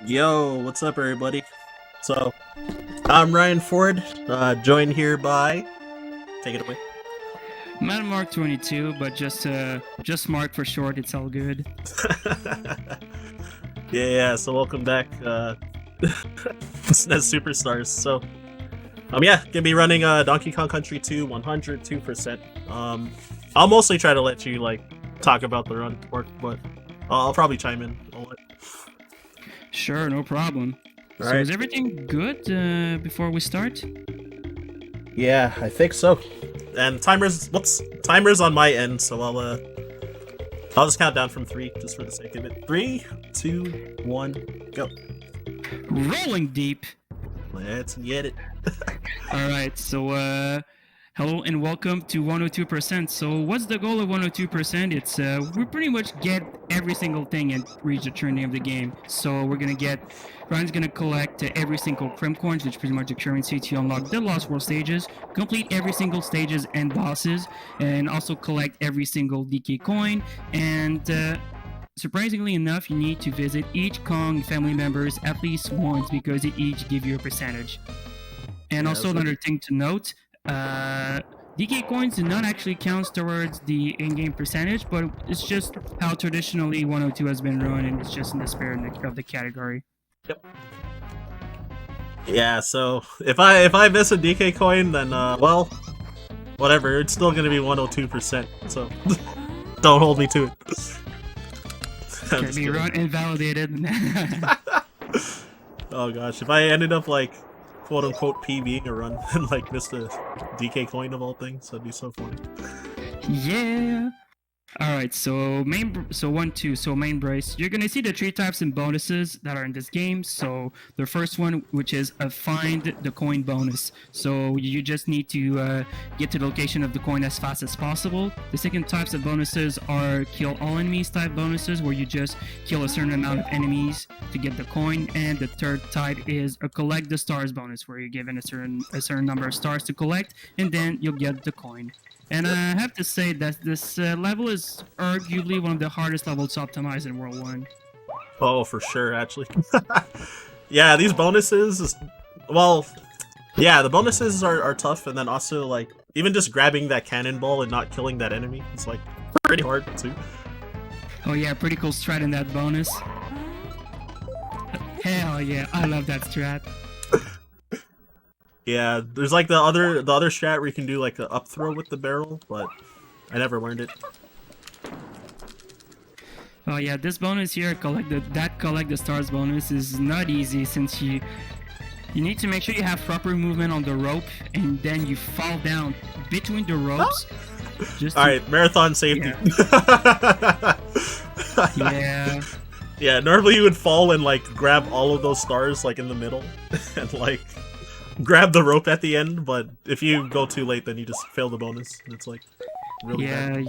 Yo, what's up, everybody? So, I'm Ryan Ford, joined here by. Take it away. Not Mark 22, but just Mark for short. It's all good. Yeah. So, welcome back, SNES Super Stars. So, yeah, gonna be running Donkey Kong Country 2, 102%. I'll mostly try to let you talk about the run work, but I'll probably chime in. Sure, no problem. All So right. is everything good before we start? Yeah, I think so. And timer's on my end, so I'll just count down from 3 just for the sake of it. 3, 2, 1, go. Rolling deep. Let's get it. All right. So hello and welcome to 102%. So what's the goal of 102%? It's we pretty much get every single thing and reach the turning of the game. So Ryan's gonna collect every single Crim coins, which is pretty much the currency to unlock the Lost World stages, complete every single stages and bosses, and also collect every single DK coin. And surprisingly enough, you need to visit each Kong family members at least once because they each give you a percentage. And Yeah, also that's another thing to note, DK coins do not actually count towards the in-game percentage, but it's just how traditionally 102 has been run, and it's just in the spirit of the category. Yep. Yeah, so if I miss a DK coin, then well, whatever. It's still gonna be 102%. So don't hold me to it. I'm Can just be kidding. run invalidated. Oh gosh, if I ended up quote unquote PBing a run and missed a DK coin of all things, that'd be so funny. Yeah. All right, so main brace. You're gonna see the 3 types of bonuses that are in this game. So the first one, which is a find the coin bonus. So you just need to get to the location of the coin as fast as possible. The second types of bonuses are kill all enemies type bonuses, where you just kill a certain amount of enemies to get the coin. And the third type is a collect the stars bonus, where you're given a certain number of stars to collect, and then you'll get the coin. And I have to say that this level is arguably one of the hardest levels to optimize in World 1. Oh, for sure, actually. Yeah, these bonuses, well, yeah, the bonuses are tough, and then also, even just grabbing that cannonball and not killing that enemy, it's, pretty hard, too. Oh yeah, pretty cool strat in that bonus. Hell yeah, I love that strat. Yeah, there's, the other strat where you can do, an up throw with the barrel, but I never learned it. Oh yeah, this bonus here, collect the stars bonus is not easy, since you need to make sure you have proper movement on the rope, and then you fall down between the ropes. Alright, marathon safety. Yeah. Yeah, normally you would fall and grab all of those stars in the middle and grab the rope at the end, but if you go too late then you just fail the bonus and it's really bad.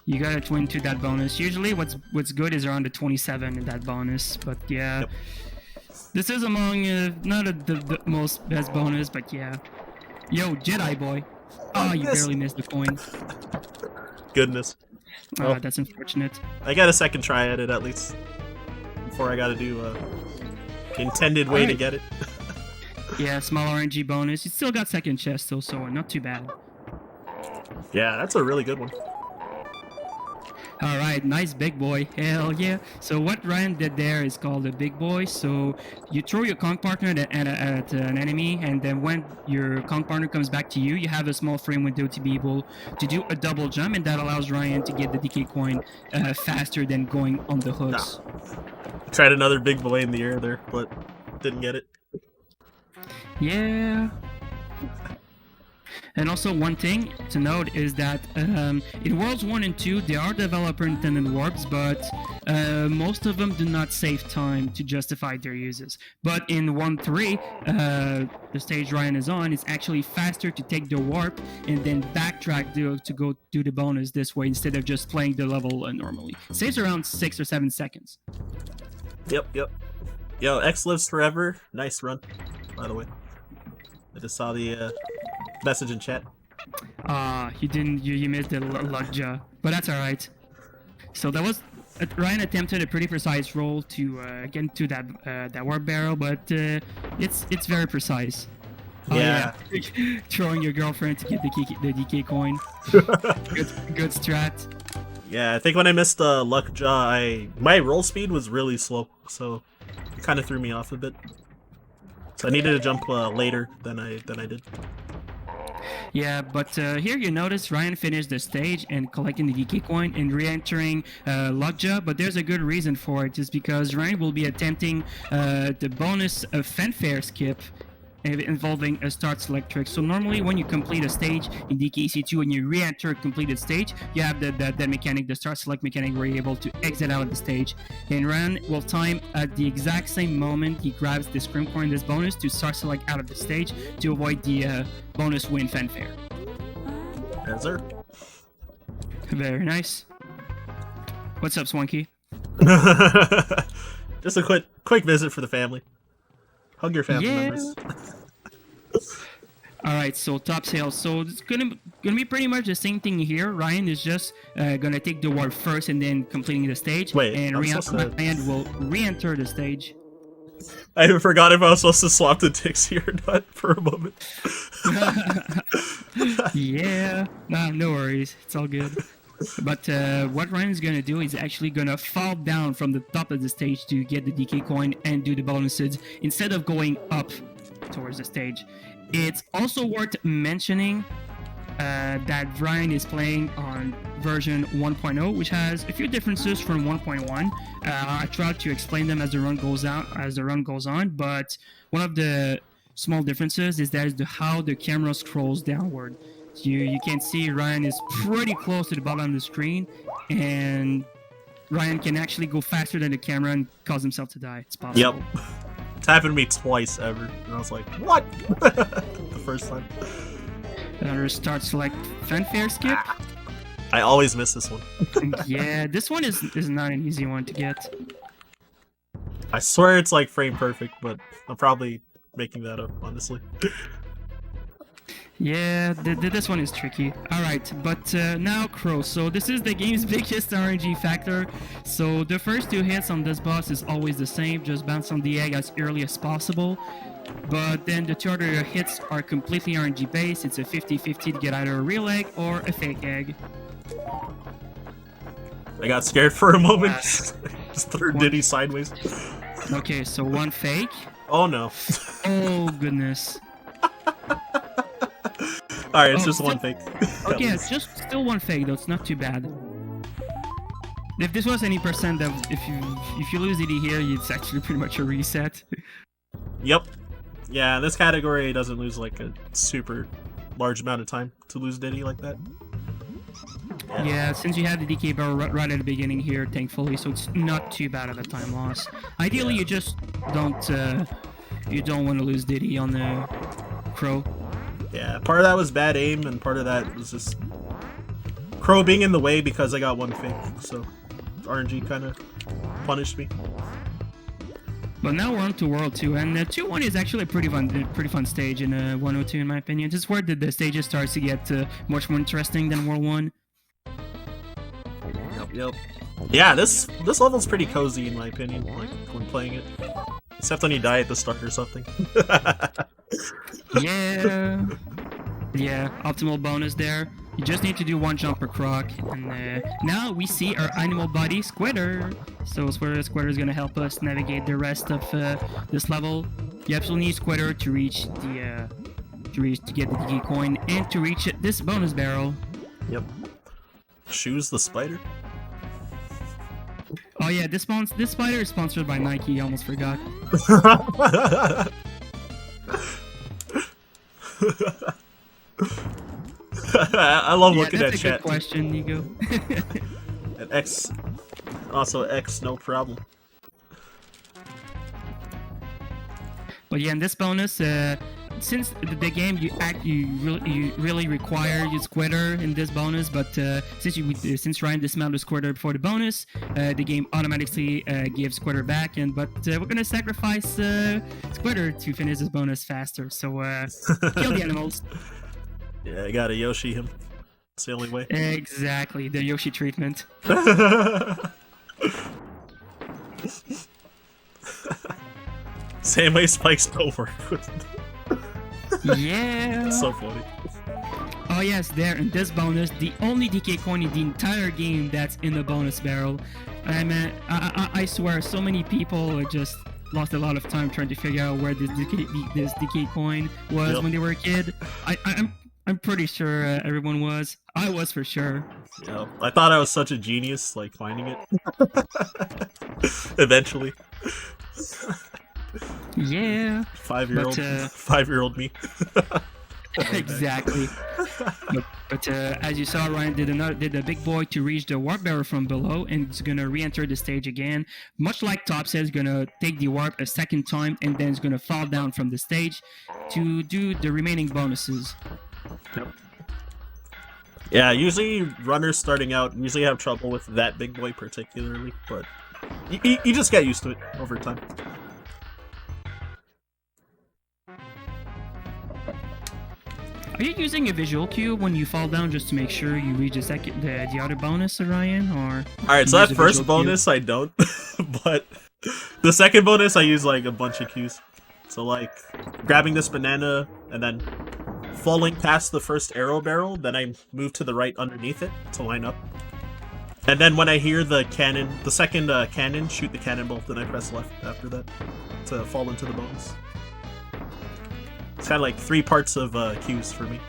You gotta twin to that bonus. Usually what's good is around the 27 in that bonus, but yeah. Yep. This is among not the most best bonus, but yeah. Yo, Jedi boy. Oh, you barely missed the coin. Goodness. Oh, Well, that's unfortunate. I got a second try at it at least before I gotta do intended way to Alright. get it. Yeah, small RNG bonus. You still got second chest though, so not too bad. Yeah, that's a really good one. Alright, nice big boy. Hell yeah. So what Ryan did there is called a big boy. So you throw your Kong partner at an enemy, and then when your Kong partner comes back to you, you have a small frame window to be able to do a double jump, and that allows Ryan to get the DK coin faster than going on the hooks. Tried another big boy in the air there, but didn't get it. Yeah. And also one thing to note is that in Worlds 1 and 2, there are developer-intended warps, but most of them do not save time to justify their uses. But in 1.3, the stage Ryan is on, it's actually faster to take the warp and then backtrack to go do the bonus this way instead of just playing the level normally. It saves around 6 or 7 seconds. Yep. Yo, X lives forever. Nice run, by the way. I just saw the message in chat. You missed the Lugja, but that's alright. So that was Ryan attempted a pretty precise roll to get into that warp barrel, but it's very precise. Oh, Yeah. Throwing your girlfriend to get the DK coin. good strat. Yeah, I think when I missed the luck jaw, my roll speed was really slow, so it kind of threw me off a bit. So I needed to jump later than I did. Yeah, but here you notice Ryan finished the stage and collecting the DK coin and re-entering Lockjaw, but there's a good reason for it, just because Ryan will be attempting the bonus fanfare skip involving a start select trick. So normally when you complete a stage in DKC2 and you re-enter a completed stage, you have that mechanic, the start select mechanic, where you're able to exit out of the stage. And Ryan will time at the exact same moment he grabs the scrim coin, this bonus, to start select out of the stage to avoid the bonus win fanfare. Yes, sir. Very nice. What's up, Swanky? Just a quick visit for the family. Hug your family members. All right, so top sales. So it's gonna be pretty much the same thing here. Ryan is just gonna take the warp first and then completing the stage. Wait, and Ryan will re-enter the stage. I even forgot if I was supposed to swap the ticks here or not for a moment. Yeah, no worries. It's all good. But what Ryan's gonna do is actually gonna fall down from the top of the stage to get the DK coin and do the bonuses instead of going up towards the stage. It's also worth mentioning that Ryan is playing on version 1.0, which has a few differences from 1.1. I tried to explain them as the run goes on, but one of the small differences is how the camera scrolls downward. You can see Ryan is pretty close to the bottom of the screen, and Ryan can actually go faster than the camera and cause himself to die. It's possible. Yep. It's happened to me twice ever, and I was like, what? The first time. Another start select fanfare skip. I always miss this one. Yeah, this one is not an easy one to get. I swear it's like frame perfect, but I'm probably making that up, honestly. Yeah, this one is tricky. Alright, but now Crow. So this is the game's biggest RNG factor. So the first two hits on this boss is always the same, just bounce on the egg as early as possible. But then the two other hits are completely RNG based. It's a 50-50 to get either a real egg or a fake egg. I got scared for a moment. Just threw Diddy sideways. Okay, so one fake. Oh no. Oh goodness. Alright, it's just one fake. Okay, it's just still one fake though. It's not too bad. If this was any percent, that if you lose DD here, it's actually pretty much a reset. Yep. Yeah, this category doesn't lose like a super large amount of time to lose Diddy like that. Yeah, since you have the DK barrel right at the beginning here, thankfully, so it's not too bad of a time loss. Ideally, you just don't want to lose Diddy on the Crow. Yeah, part of that was bad aim, and part of that was just Crow being in the way because I got one fake, so RNG kind of punished me. But now we're on to World 2, and 2-1 is actually a pretty fun stage in 102 in my opinion. This is where the stages starts to get much more interesting than World 1. Yep. Yeah, this level's pretty cozy in my opinion, like when playing it. Except when you die at the start or something. Yeah. Yeah, optimal bonus there. You just need to do one jump per croc, and now we see our animal buddy Squitter. So Squitter is gonna help us navigate the rest of this level. You absolutely need Squitter to reach the to get the DK coin and to reach this bonus barrel. Yep. Shoes the spider. Oh yeah, this spider is sponsored by Nike. I almost forgot. I love looking at that's a chat. good question, Nico. And X, also X, no problem. But yeah, in this bonus, since the game you really require your Squitter in this bonus, but since Ryan dismounted Squitter before the bonus, the game automatically gives Squitter back. But we're gonna sacrifice Squitter to finish this bonus faster. So kill the animals. Yeah, I gotta Yoshi him. It's the only way. Exactly, the Yoshi treatment. Same way spikes don't work. Yeah. So funny. Oh yes, there in this bonus, the only DK coin in the entire game that's in the bonus barrel. I swear, so many people just lost a lot of time trying to figure out where this DK coin was when they were a kid. I'm pretty sure everyone was. I was for sure. Yeah, I thought I was such a genius, like finding it. Eventually. Yeah. 5-year-old me. Exactly. But as you saw, Ryan did a big boy to reach the warp barrel from below, and it's gonna re-enter the stage again. Much like Top says, gonna take the warp a second time, and then it's gonna fall down from the stage to do the remaining bonuses. Yep. Yeah, usually runners starting out usually have trouble with that big boy particularly, but you just get used to it over time. Are you using a visual cue when you fall down just to make sure you reach the other bonus, Ryan? Or alright, so that first bonus I don't, but the second bonus I use like a bunch of cues. So like grabbing this banana and then falling past the first arrow barrel, then I move to the right underneath it to line up. And then when I hear the cannon, the second cannon, shoot the cannonball, then I press left after that to fall into the bonus. It's kind of like 3 parts of cues for me.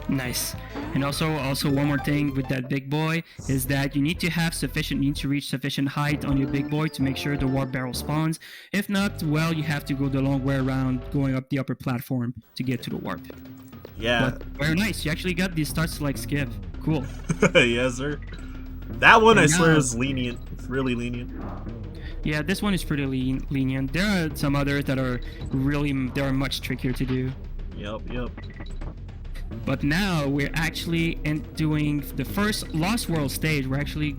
Nice. And also one more thing with that big boy is that you need to reach sufficient height on your big boy to make sure the warp barrel spawns. If not, well, you have to go the long way around going up the upper platform to get to the warp. Yeah. But very nice. You actually got these starts to like skip. Cool. Yes, sir. That one I swear is lenient. It's really lenient. Yeah, this one is pretty lenient. There are some others that are much trickier to do. Yep. But now we're actually doing the first Lost World stage. We're actually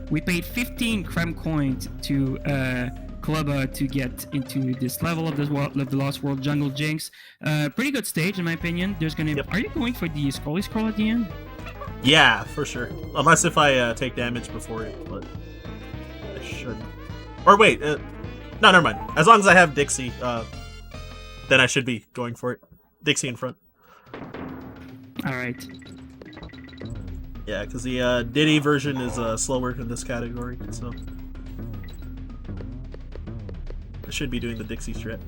we paid 15 creme coins to Clubba to get into this level of the Lost World Jungle Jinx. Pretty good stage in my opinion. There's gonna. Yep. Are you going for the scrolly scroll at the end? Yeah, for sure. Unless if I take damage before it, but I shouldn't. Or wait, no, never mind. As long as I have Dixie, then I should be going for it. Dixie in front. Alright. Yeah, because the Diddy version is slower in this category, so I should be doing the Dixie strat.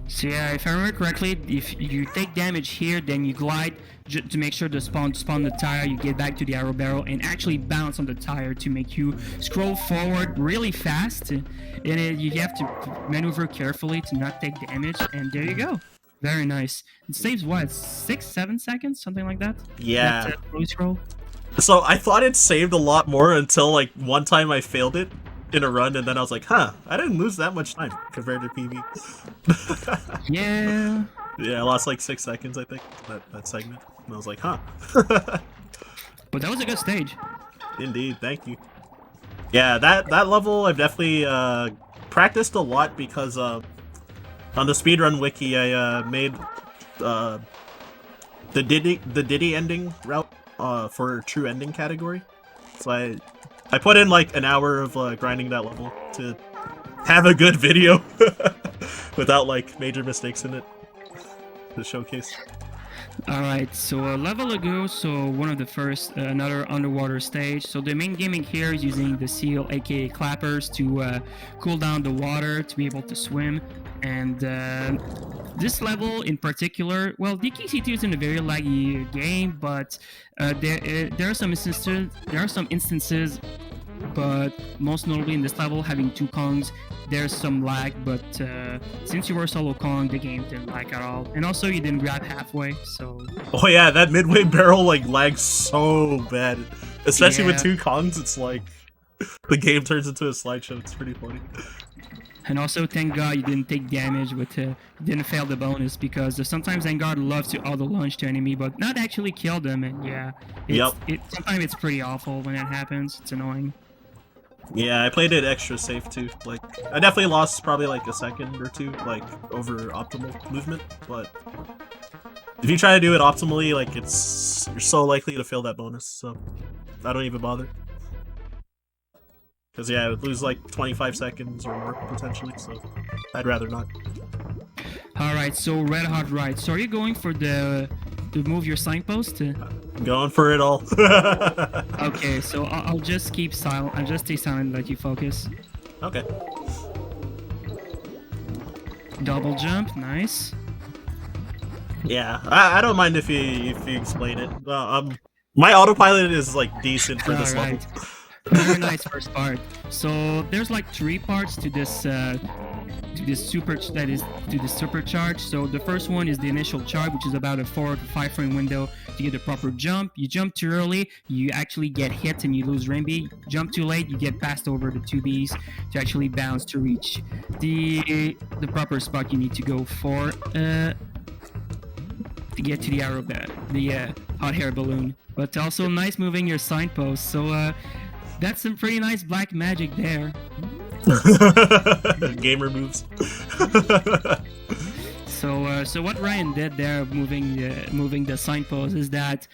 So yeah, if I remember correctly, if you take damage here, then you glide to make sure to spawn the tire, you get back to the arrow barrel and actually bounce on the tire to make you scroll forward really fast. And you have to maneuver carefully to not take damage, and there you go. Very nice. It saves what, 6-7 seconds, something like that? Yeah. That, scroll. So I thought it saved a lot more until like one time I failed it in a run, and then I was like, huh, I didn't lose that much time compared to PV. Yeah. Yeah, I lost like 6 seconds, I think, that segment. And I was like, huh. But that was a good stage. Indeed, thank you. Yeah, that level I've definitely practiced a lot because on the speedrun wiki I made the Diddy ending route for true ending category. So I put in like an hour of grinding that level to have a good video without like major mistakes in it to showcase. Alright, so a level ago, so one of the first, another underwater stage. So the main gimmick here is using the seal, aka clappers, to cool down the water to be able to swim. And this level in particular, well, DKC2 is in a very laggy game, but there are some instances, but most notably in this level, having 2 Kongs, there's some lag, but since you were solo Kong, the game didn't lag at all. And also, you didn't grab halfway, so... Oh yeah, that midway barrel, like, lags so bad. Especially with 2 Kongs, it's like... the game turns into a slideshow, it's pretty funny. And also, thank God you didn't take damage with you didn't fail the bonus, because sometimes Vanguard loves to auto-launch to enemy, but not actually kill them, and yeah. Sometimes it's pretty awful when that happens, it's annoying. Yeah, I played it extra safe too. Like, I definitely lost probably like a second or 2, like, over optimal movement, but if you try to do it optimally, like, you're so likely to fail that bonus, so I don't even bother. Because yeah, I would lose like 25 seconds or more potentially, so I'd rather not. Alright, so Red Hot Right. So are you going for the to move your signpost? I'm going for it all. Okay, so I'll just keep silent. I'll just stay silent and let you focus. Okay. Double jump, nice. Yeah, I don't mind if you explain it. My autopilot is like decent for this level. Very nice first part. So there's like 3 parts to this supercharge. So the first one is the initial charge, which is about a 4 to 5 frame window to get the proper jump. You jump too early, you actually get hit and you lose Rambi. Jump too late, you get passed over the 2Bs to actually bounce to reach the proper spot you need to go for to get to the arrow bed, the hot air balloon. But also nice moving your signpost. So that's some pretty nice black magic there. Gamer moves. So what Ryan did there, moving the signpost, is that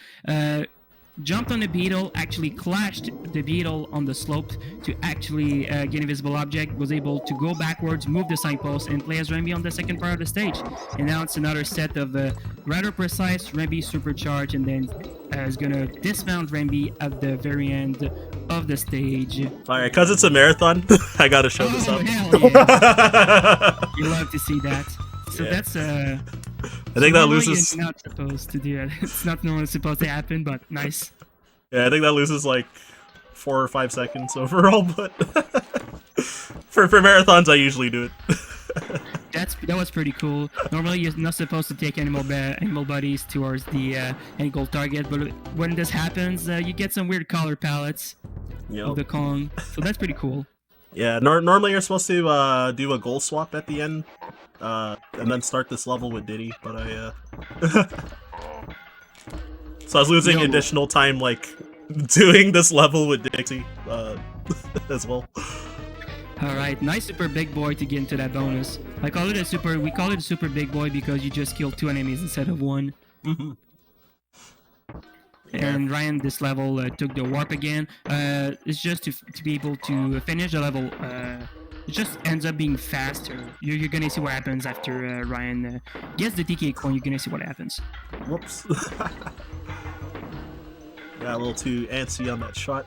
jumped on the beetle, actually clashed the beetle on the slope to actually get invisible object, was able to go backwards, move the signpost, and play as Rambi on the second part of the stage. And now it's another set of rather precise Rambi supercharge, and then is gonna dismount Rambi at the very end of the stage. Alright, because it's a marathon, I gotta show this up. Hell yeah. You love to see that. So Yeah. that's I think that loses. You're not supposed to do that. It's not normally supposed to happen, but nice. Yeah, I think that loses like 4 or 5 seconds overall, but for marathons, I usually do it. That was pretty cool. Normally, you're not supposed to take animal buddies towards the end goal target, but when this happens, you get some weird color palettes of the Kong. So that's pretty cool. Yeah, normally you're supposed to do a goal swap at the end, and then start this level with Diddy, but I so I was losing additional time, like, doing this level with Dixie, as well. Alright, nice super big boy to get into that bonus. We call it a super big boy because you just killed 2 enemies instead of 1. Mm-hmm. And Ryan, this level took the warp again. It's just to be able to finish the level. It just ends up being faster. You're gonna see what happens after Ryan gets the DK coin. You're gonna see what happens. Whoops. Got a little too antsy on that shot.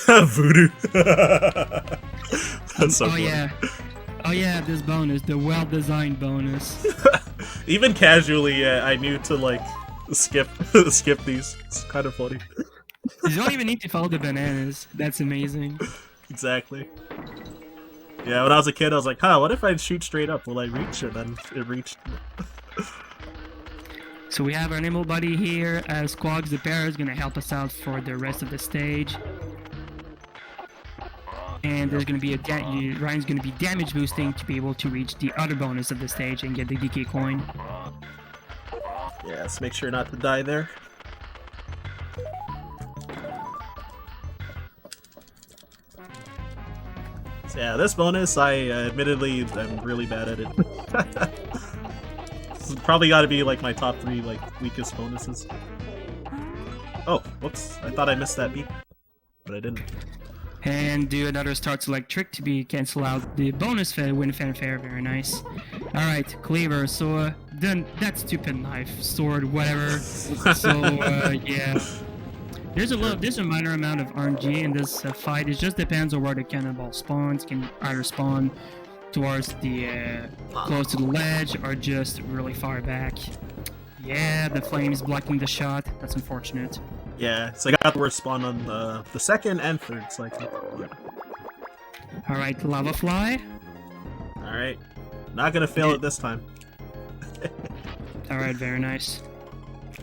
Voodoo. That's so funny. Yeah. Oh yeah, this bonus, the well-designed bonus. Even casually, I knew to like skip these. It's kind of funny. You don't even need to follow the bananas. That's amazing. Exactly. Yeah, when I was a kid, I was like, huh, what if I shoot straight up? Will I reach? And then it reached. So we have our animal buddy here. Squawks the bear is gonna help us out for the rest of the stage. And there's gonna be Ryan's gonna be damage boosting to be able to reach the other bonus of the stage and get the DK coin. Yes, make sure not to die there. So yeah, this bonus, I admittedly am really bad at it. This has probably got to be like my top 3 like weakest bonuses. Oh, whoops! I thought I missed that beat, but I didn't. And do another start select trick to be cancel out the bonus win fanfare. Very nice. All right, Cleaver. So then that stupid knife, sword, whatever. So yeah. There's a minor amount of RNG in this fight. It just depends on where the cannonball spawns. It can either spawn towards the close to the ledge or just really far back. Yeah, the flames blocking the shot. That's unfortunate. Yeah, so I got the worst spawn on the second and third cycle. Yeah. All right, lava fly. All right, not gonna fail it this time. All right, very nice.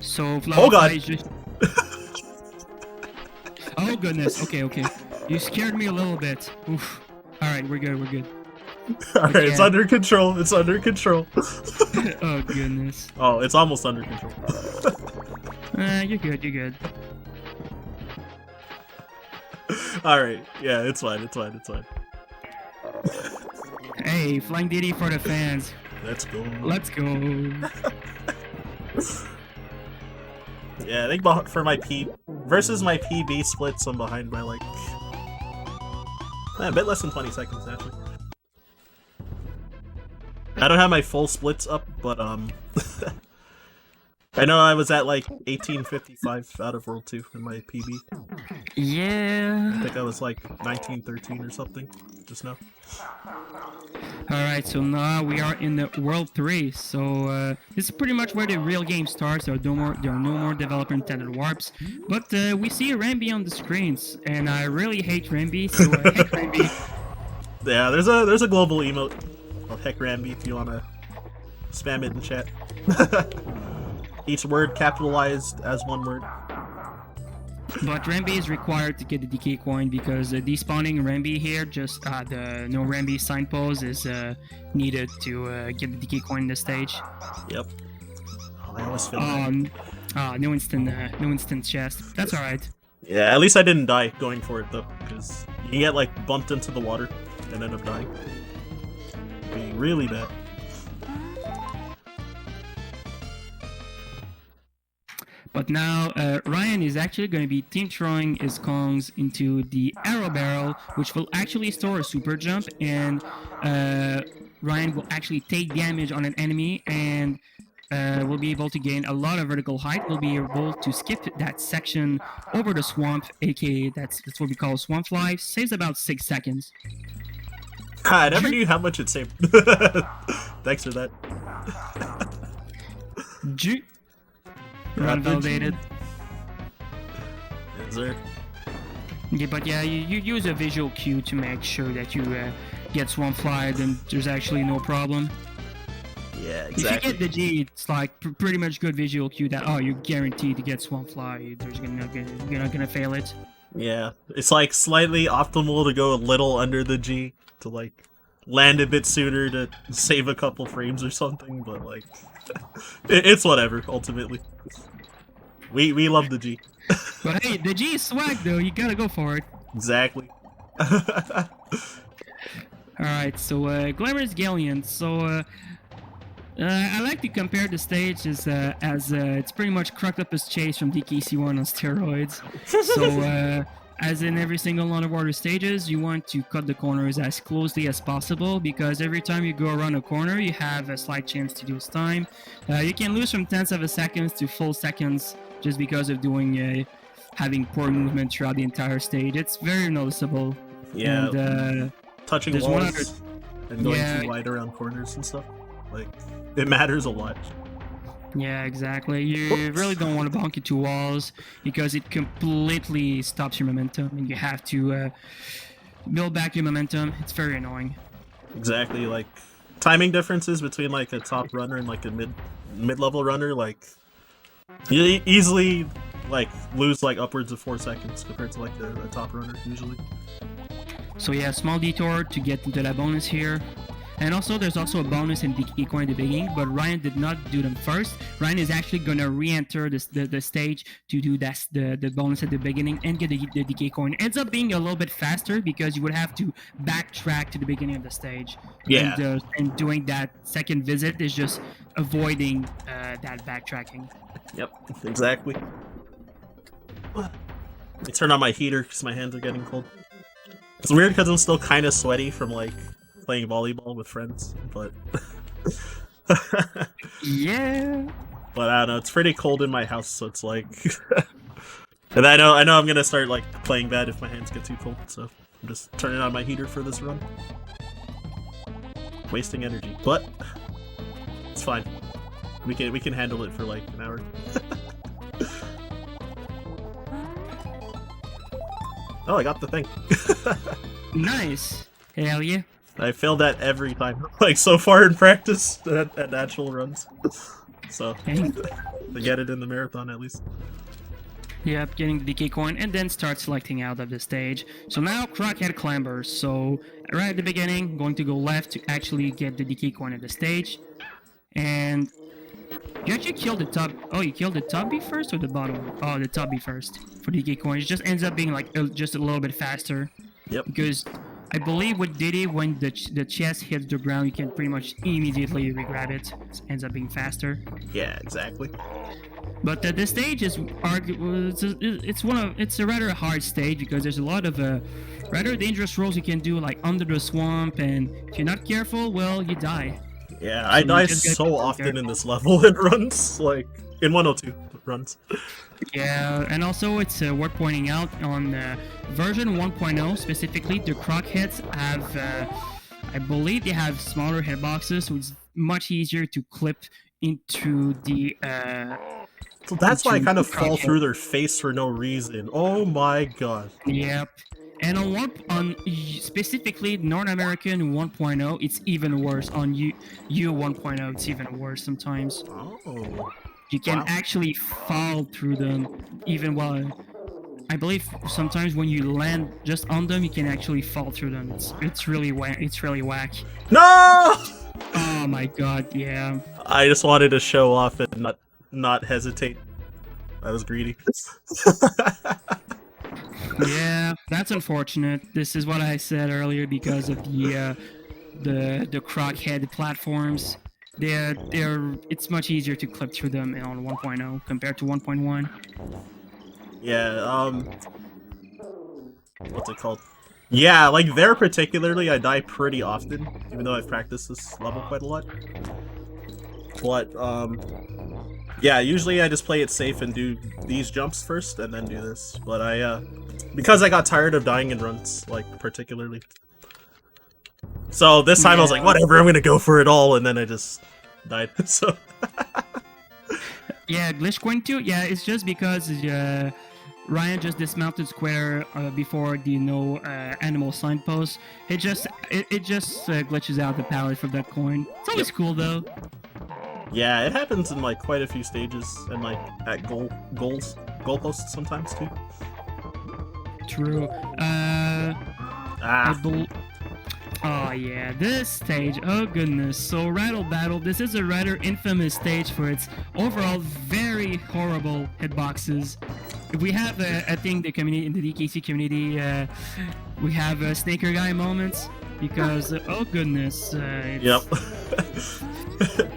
So oh god. Fly is just... Oh goodness. Okay. You scared me a little bit. Oof. All right, we're good. All right, it's under control. It's under control. Oh goodness. Oh, it's almost under control. You're good. All right. Yeah, it's fine. Hey, Flying Diddy for the fans. Let's go. Yeah, I think for my versus my PB splits, I'm behind by like a bit less than 20 seconds actually. I don't have my full splits up, but I know I was at like 1855 out of World 2 in my PB. Yeah. I think I was like 1913 or something just now. Alright, so now we are in the World 3. So this is pretty much where the real game starts. There are no more developer intended warps. But we see Rambi on the screens, and I really hate Rambi, so heck Rambi. Yeah, there's a global emote of heck Rambi if you wanna spam it in chat. Each word capitalized as one word. But Rambi is required to get the DK coin because despawning Rambi here, just the no Rambi sign pose is needed to get the DK coin in the stage. Yep. Oh, I always feel that. No instant chest. That's alright. Yeah, at least I didn't die going for it though, because you can get like bumped into the water and end up dying. It'd be really bad. But now Ryan is actually going to be team throwing his Kongs into the arrow barrel, which will actually store a super jump, and Ryan will actually take damage on an enemy and will be able to gain a lot of vertical height. Will be able to skip that section over the swamp, aka that's what we call swamp fly. Saves about 6 seconds. I never knew how much it saved. Thanks for that. Run validated. Yes, sir. Yeah, but yeah, you use a visual cue to make sure that you get swamp fly, then there's actually no problem. Yeah, exactly. If you get the G, it's like pretty much good visual cue that you're guaranteed to get swamp fly. You're not gonna fail it. Yeah, it's like slightly optimal to go a little under the G to like land a bit sooner to save a couple frames or something, but like it's whatever ultimately. We love the G. But hey, the G is swag though. You gotta go for it. Exactly. Alright, so Glamorous Galleon. So I like to compare the stage as it's pretty much Croctopus Chase from DKC1 on steroids. So as in every single underwater stages, you want to cut the corners as closely as possible because every time you go around a corner, you have a slight chance to lose time. You can lose from tenths of a second to full seconds just because of having poor movement throughout the entire stage. It's very noticeable. Yeah. And, touching walls and going too wide around corners and stuff. Like, it matters a lot. Yeah, exactly. You really don't want to bonk into walls because it completely stops your momentum and you have to build back your momentum. It's very annoying. Exactly, like timing differences between like a top runner and like a mid-level runner, like you easily like lose like upwards of 4 seconds compared to like the top runner usually. So yeah, small detour to get into that bonus here. And also, there's also a bonus in DK coin at the beginning, but Ryan did not do them first. Ryan is actually going to re-enter the stage to do the bonus at the beginning and get the DK coin. Ends up being a little bit faster because you would have to backtrack to the beginning of the stage. Yeah. And doing that second visit is just avoiding that backtracking. Yep, exactly. Let me turn on my heater because my hands are getting cold. It's weird because I'm still kind of sweaty from like playing volleyball with friends, but yeah. But I don't know, it's pretty cold in my house, so it's like and I know I'm gonna start like playing bad if my hands get too cold, so I'm just turning on my heater for this run. Wasting energy, but it's fine. We can handle it for like an hour. Oh, I got the thing. Nice. Hell yeah. I failed that every time, like so far in practice at actual runs. So, to get it in the marathon at least. Yep, getting the DK coin and then start selecting out of the stage. So now Crockhead clambers. So right at the beginning, going to go left to actually get the DK coin at the stage. And you actually killed the top. Oh, you killed the top B first or the bottom? Oh, the top B first for DK coin. It just ends up being like just a little bit faster. Yep. Because I believe with Diddy, when the chest hits the ground, you can pretty much immediately regrab it. It ends up being faster. Yeah, exactly. But the stage is it's a rather hard stage because there's a lot of rather dangerous rolls you can do, like under the swamp, and if you're not careful, well, you die. Yeah, So I die you just gotta so be often careful. in this level in runs, like in 102 runs. Yeah, and also it's worth pointing out on version 1.0 specifically, the crockheads have, I believe they have smaller hitboxes, so it's much easier to clip into the. So that's why I into kind of the fall crockhead. through their face for no reason. Oh my god. Yep. And on specifically North American 1.0, it's even worse. On U 1.0, it's even worse sometimes. Oh. You can Wow. actually fall through them, even while I believe sometimes when you land just on them, you can actually fall through them. It's really whack. No! Oh my god, yeah. I just wanted to show off and not hesitate. I was greedy. Yeah, that's unfortunate. This is what I said earlier because of the crockhead platforms. It's much easier to clip through them on 1.0 compared to 1.1. Yeah, what's it called? Yeah, like there particularly, I die pretty often, even though I've practiced this level quite a lot. But, yeah, usually I just play it safe and do these jumps first, and then do this. But because I got tired of dying in runs, like, particularly. So this time I was like, whatever, I'm gonna go for it all, and then I just died, so... Yeah, Glitch Coin 2, yeah, it's just because Ryan just dismounted Square before the no animal signpost. It just glitches out the palette from that coin. It's always cool though. Yeah, it happens in like quite a few stages and like at goalposts sometimes too. True. Oh yeah, this stage, oh goodness. So Rattle Battle, this is a rather infamous stage for its overall very horrible hitboxes. We have, I think, the community in the DKC community, we have Snaker Guy moments because, oh goodness,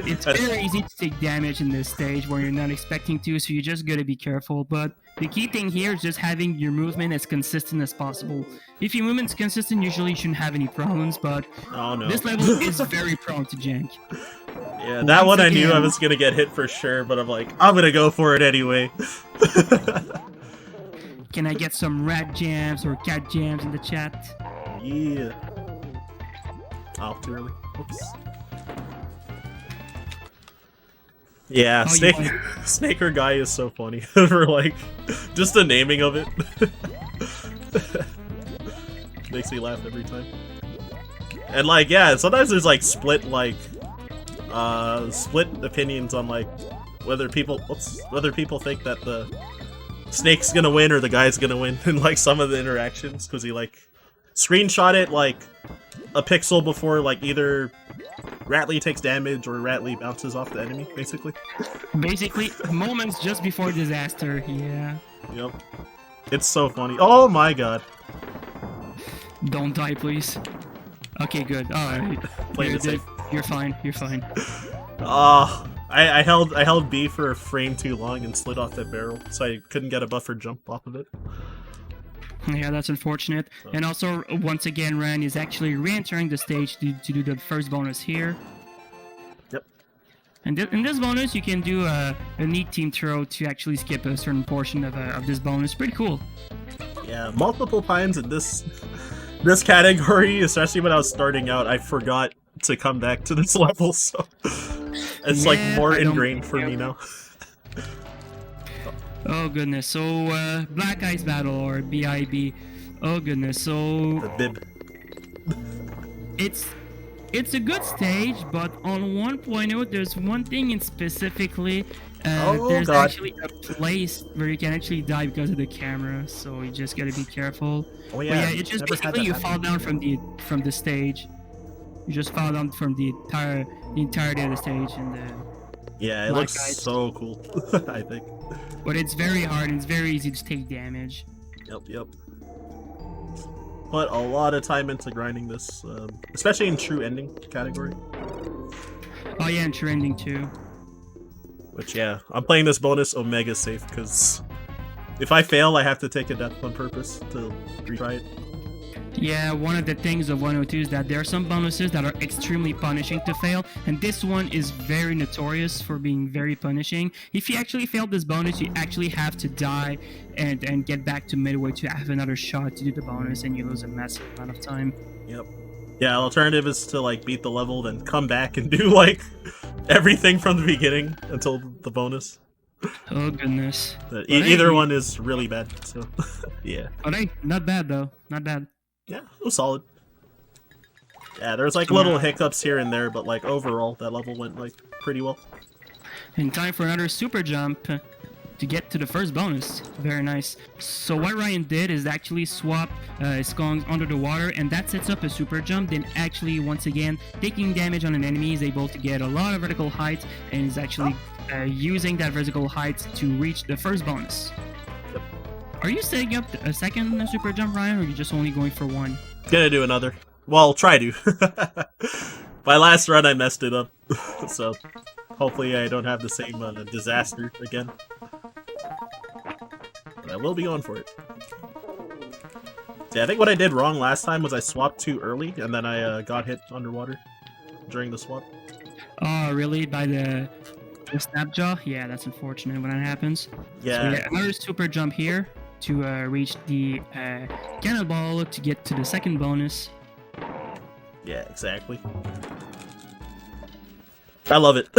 it's very easy to take damage in this stage where you're not expecting to, so you just gotta be careful. But the key thing here is just having your movement as consistent as possible. If your movement's consistent, usually you shouldn't have any problems, but this level is very prone to jank. Yeah, that one I knew I was gonna get hit for sure, but I'm like, I'm gonna go for it anyway. Can I get some rat jams or cat jams in the chat? Yeah. Oh, too early. Oops. Yeah, Snaker Guy is so funny for like just the naming of it. Makes me laugh every time. And like, yeah, sometimes there's like split opinions on like whether people think that the snake's gonna win or the guy's gonna win in like some of the interactions, because he like screenshot it like a pixel before like either Ratley takes damage or Ratley bounces off the enemy, basically. Basically, moments just before disaster, yeah. Yep. It's so funny. Oh my god. Don't die, please. Okay, good. Alright. Playing it safe. You're fine, you're fine. I held B for a frame too long and slid off that barrel, so I couldn't get a buffer jump off of it. Yeah, that's unfortunate. And also, once again, Ran is actually re-entering the stage to do the first bonus here. Yep. And in this bonus, you can do a neat team throw to actually skip a certain portion of this bonus. Pretty cool. Yeah, multiple times in this category, especially when I was starting out, I forgot to come back to this level, so it's like more ingrained for me now. Oh goodness, so Black Ice Battle or BIB. Oh goodness, so the bib. It's a good stage, but on 1.0 there's one thing in specifically there's actually a place where you can actually die because of the camera, so you just gotta be careful. Oh yeah, but yeah, it's just basically you fall down from the stage. You just fall down from the entirety of the stage, and yeah, it looks so cool. I think. But it's very hard and it's very easy to take damage. Yep. Put a lot of time into grinding this, especially in true ending category. Oh yeah, and true ending too. Which, yeah, I'm playing this bonus Omega safe, because if I fail, I have to take a death on purpose to retry it. Yeah, one of the things of 102 is that there are some bonuses that are extremely punishing to fail, and this one is very notorious for being very punishing. If you actually fail this bonus, you actually have to die and get back to midway to have another shot to do the bonus, and you lose a massive amount of time. Yep. Yeah, alternative is to like beat the level, then come back and do like everything from the beginning until the bonus. Oh goodness. Either one is really bad, so yeah. But hey, not bad though. Not bad. Yeah, it was solid. Yeah, there's like little hiccups here and there, but like overall, that level went like pretty well. In time for another super jump to get to the first bonus. Very nice. So what Ryan did is actually swap his Kongs under the water, and that sets up a super jump. Then actually, once again, taking damage on an enemy is able to get a lot of vertical height, and is actually using that vertical height to reach the first bonus. Are you setting up a second super jump, Ryan, or are you just only going for one? Gonna do another. Well, try to. My last run, I messed it up. So, hopefully I don't have the same disaster again. But I will be going for it. Yeah, I think what I did wrong last time was I swapped too early, and then I got hit underwater during the swap. Oh, really? By the snapjaw? Yeah, that's unfortunate when that happens. Yeah. So, another super jump here to reach the cannonball to get to the second bonus. Yeah, exactly. I love it.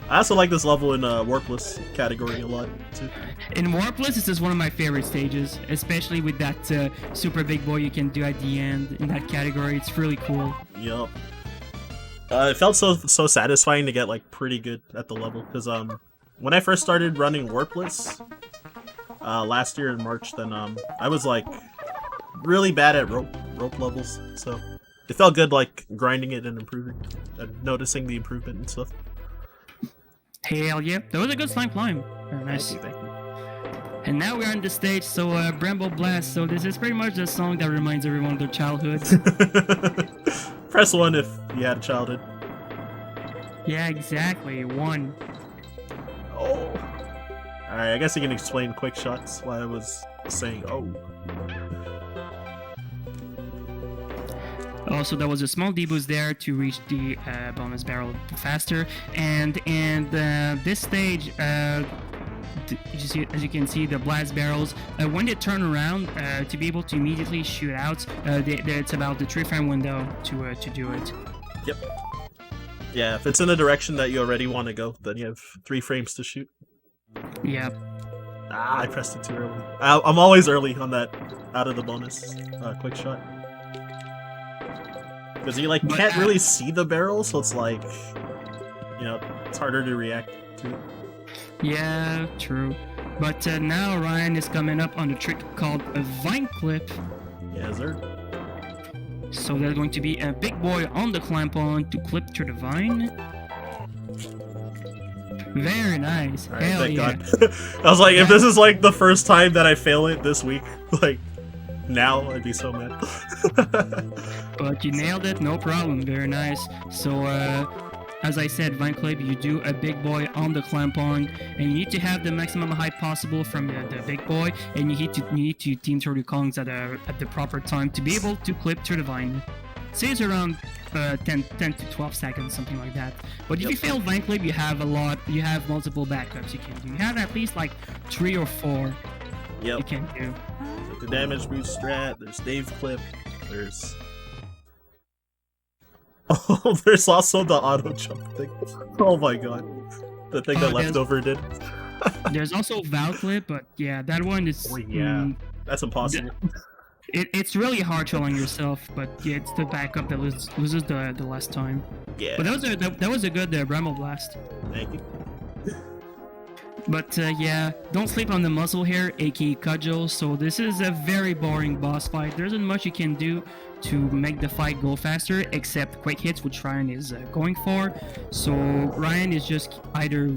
I also like this level in Warpless category a lot, too. In Warpless, this is one of my favorite stages, especially with that super big boy you can do at the end in that category. It's really cool. Yup. It felt so satisfying to get like pretty good at the level, because when I first started running Warpless last year in March, then I was like really bad at rope levels, so it felt good like grinding it and improving and noticing the improvement and stuff. Hell yeah, that was a good slime climb. Very nice. Thank you. And now we're on the stage, so Bramble Blast. So this is pretty much the song that reminds everyone of their childhood. Press 1 if you had a childhood. Yeah, exactly. 1. Oh. Alright, I guess you can explain quick shots why I was saying oh. Also, there was a small deboost there to reach the bonus barrel faster. And this stage, as you can see, the blast barrels, when they turn around, to be able to immediately shoot out, it's about the 3-frame window to do it. Yep. Yeah, if it's in the direction that you already want to go, then you have 3 frames to shoot. Yep. Ah, I pressed it too early. I'm always early on that out of the bonus quick shot. Because you like can't really see the barrel, so it's like, you know, it's harder to react to it. Yeah, true. But now Ryan is coming up on a trick called a vine clip. Yeah, sir. So there's going to be a big boy on the clamp on to clip to the vine. Very nice. Right, hell thank yeah. God. I was like, if this is like the first time that I fail it this week, like now I'd be so mad. But you nailed it, no problem. Very nice. So as I said, vine clip, you do a big boy on the clamp on, and you need to have the maximum height possible from the big boy, and you need to team through the Kongs at the proper time to be able to clip through the vine. Saves around 10 to 12 seconds, something like that. But if you fail vine clip, you have multiple backups you can do. You have at least like 3 or 4 you can do. Like the damage boost strat, there's Dave clip, there's... Oh, there's also the auto jump thing. Oh my god. The thing that Leftover did. There's also Val clip, but yeah, that one is... Oh yeah, that's impossible. It's really hard trolling yourself, but yeah, it's the backup that loses the less time. Yeah. But that was a good Bramble Blast. Thank you. But yeah, don't sleep on the muscle here, aka Cudgel. So this is a very boring boss fight. There isn't much you can do to make the fight go faster, except quick hits, which Ryan is going for. So Ryan is just either...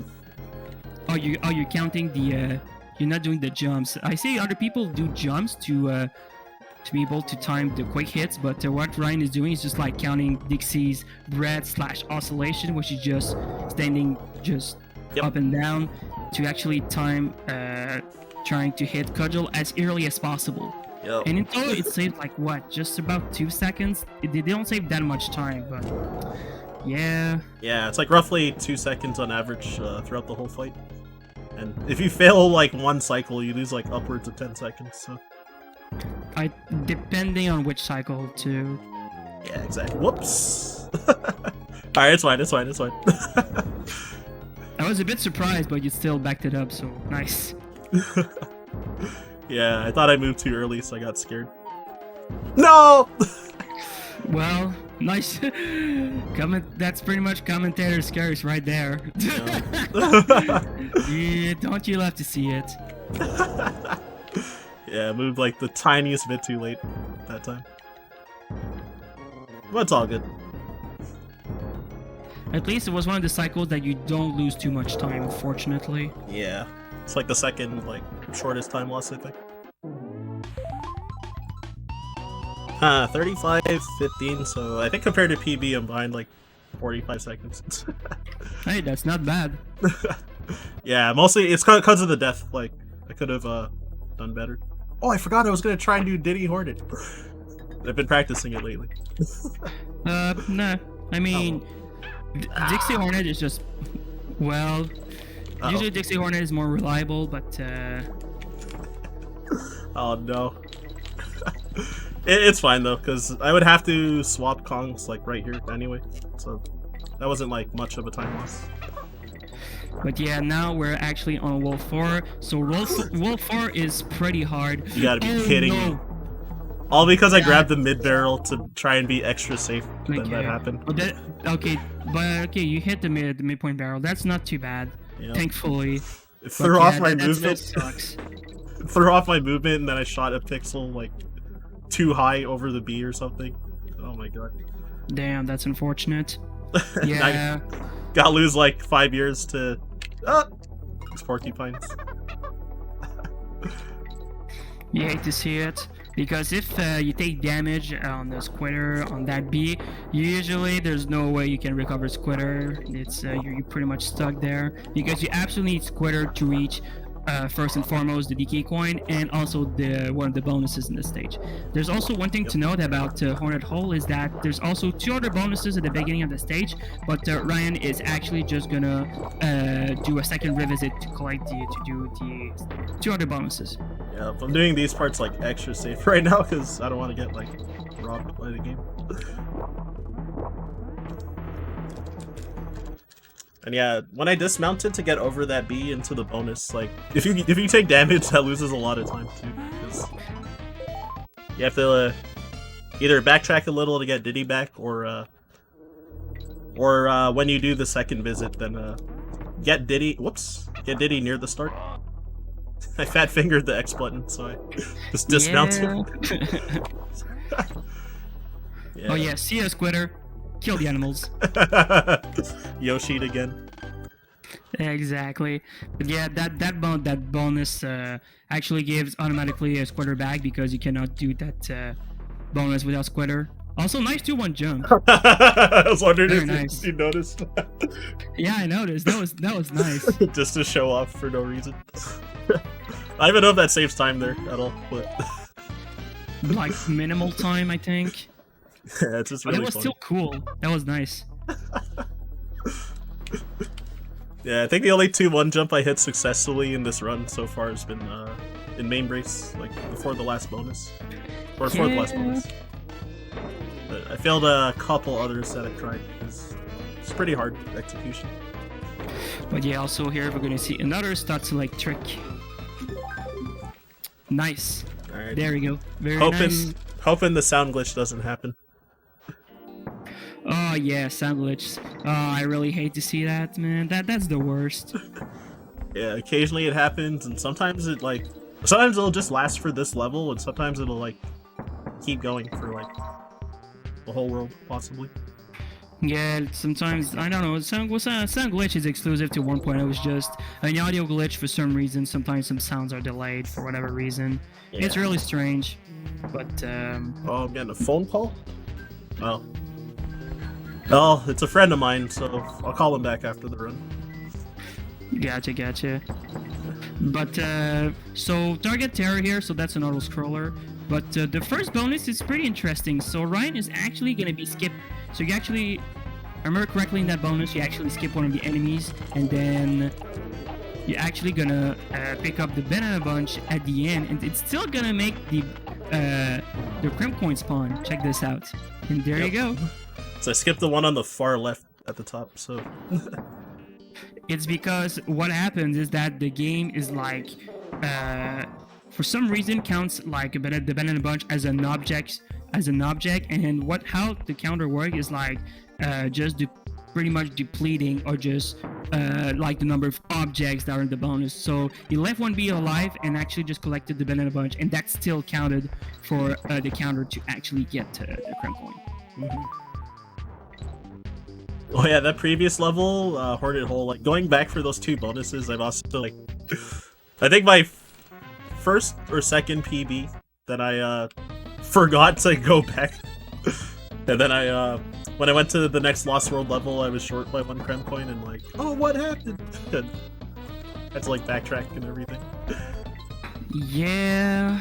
Oh, you're counting the... You're not doing the jumps. I see other people do jumps to to be able to time the quick hits, but what Ryan is doing is just like counting Dixie's breath/oscillation, which is just standing just up and down to actually time trying to hit Cudgel as early as possible. Yep. And in total, it saved like what, just about 2 seconds. They don't save that much time, but yeah. Yeah, it's like roughly 2 seconds on average throughout the whole fight. And if you fail like one cycle, you lose like upwards of 10 seconds. So. Depending on which cycle too. Yeah, exactly. Whoops. Alright, it's fine. I was a bit surprised, but you still backed it up, so nice. Yeah, I thought I moved too early, so I got scared. No! Well, nice. That's pretty much commentator scares right there. Yeah, don't you love to see it? Yeah, I moved like the tiniest bit too late that time. But it's all good. At least it was one of the cycles that you don't lose too much time, fortunately. Yeah. It's like the second, like, shortest time loss, I think. 35-15, so I think compared to PB, I'm behind like 45 seconds. Hey, that's not bad. Yeah, mostly it's because of the death. Like, I could have done better. Oh, I forgot I was going to try and do Diddy Hornet. I've been practicing it lately. Nah. I mean, Dixie Hornet is just, well, usually Dixie Hornet is more reliable, but oh no. It's fine though, because I would have to swap Kongs like right here anyway, so that wasn't like much of a time loss. But yeah, now we're actually on Wolf 4, so Wolf 4 is pretty hard. You gotta be kidding me. All because I grabbed the mid barrel to try and be extra safe. Then that happened. Okay, you hit the midpoint barrel. That's not too bad, thankfully. It threw off my movement. Threw off my movement, and then I shot a pixel like too high over the B or something. Oh my god. Damn, that's unfortunate. Yeah. Gotta lose like 5 years to these porcupines. You hate to see it, because if you take damage on the squitter on that B, usually there's no way you can recover squitter. It's you're pretty much stuck there, because you absolutely need squitter to reach first and foremost the DK coin, and also one of the bonuses in the stage. There's also one thing to note about Hornet Hole is that there's also 2 other bonuses at the beginning of the stage, but Ryan is actually just gonna do a second revisit to do the 2 other bonuses. Yeah, I'm doing these parts like extra safe right now because I don't want to get like robbed by the game. And yeah, when I dismounted to get over that B into the bonus, like if you take damage, that loses a lot of time too. Because you have to either backtrack a little to get Diddy back, or when you do the second visit, then get Diddy. Whoops, get Diddy near the start. I fat fingered the X button, so I just dismounted. Yeah. Oh yeah, see ya, Squitter. Kill the animals. Yoshi'd again. Exactly. But yeah, that bonus actually gives automatically a Squitter back, because you cannot do that bonus without Squitter. Also, nice 2-1 jump. I was wondering if you noticed. Yeah, I noticed. That was nice. Just to show off for no reason. I don't even know if that saves time there at all, but like minimal time, I think. Yeah, it's just really That was funny. still cool. That was nice. Yeah, I think the only 2-1 jump I hit successfully in this run so far has been in main brace, like before the last bonus. Or before the last bonus. But I failed a couple others that I tried, because it's pretty hard execution. But yeah, also here we're gonna see another start select trick. Nice. Alright. There we go. Very nice. Hoping the sound glitch doesn't happen. Oh yeah, sound glitch. Oh, I really hate to see that, man. That's the worst. Yeah, occasionally it happens, and sometimes it'll just last for this level, and sometimes it'll like keep going for like the whole world, possibly. Yeah, sometimes, I don't know, some glitch is exclusive to 1.0. It's just an audio glitch for some reason. Sometimes some sounds are delayed for whatever reason. Yeah. It's really strange, but Oh, I'm getting a phone call? Oh. Oh, it's a friend of mine, so I'll call him back after the run. Gotcha. But, so target terror here, so that's an auto scroller. But the first bonus is pretty interesting. So Ryan is actually going to be skipped. So you actually, I remember correctly in that bonus, you actually skip one of the enemies, and then you're actually going to pick up the banana bunch at the end, and it's still going to make the crimp coin spawn. Check this out. And there you go. So I skipped the one on the far left at the top, so... It's because what happens is that the game is like, for some reason counts like the banana bunch as an object, and how the counter work is like just pretty much depleting or just like the number of objects that are in the bonus. So you left one bee alive and actually just collected the banana bunch, and that's still counted for the counter to actually get the crimp coin. Mm-hmm. Oh yeah, that previous level, Hoarded Hole, like, going back for those two bonuses, I've also, like, I think my first or second PB that I, forgot to go back, and then when I went to the next Lost World level, I was short by 1 crimp coin, and like, oh, what happened? And I had to, like, backtrack and everything. Yeah.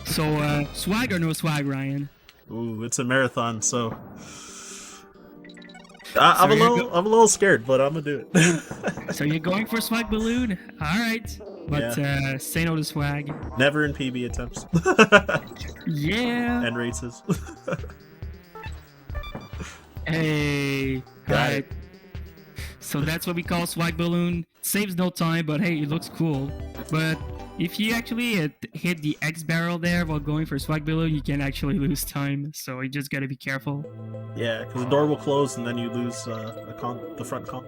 So, swag or no swag, Ryan? Ooh, it's a marathon, so... I'm a little scared, but I'm gonna do it. So you're going for swag balloon? Alright. But say no to swag. Never in PB attempts. Yeah. And races. Hey. Got it. So that's what we call swag balloon. Saves no time, but hey, it looks cool. But if you actually hit the X barrel there while going for swag balloon, you can actually lose time. So you just gotta be careful. Yeah, because the door will close and then you lose the front comp.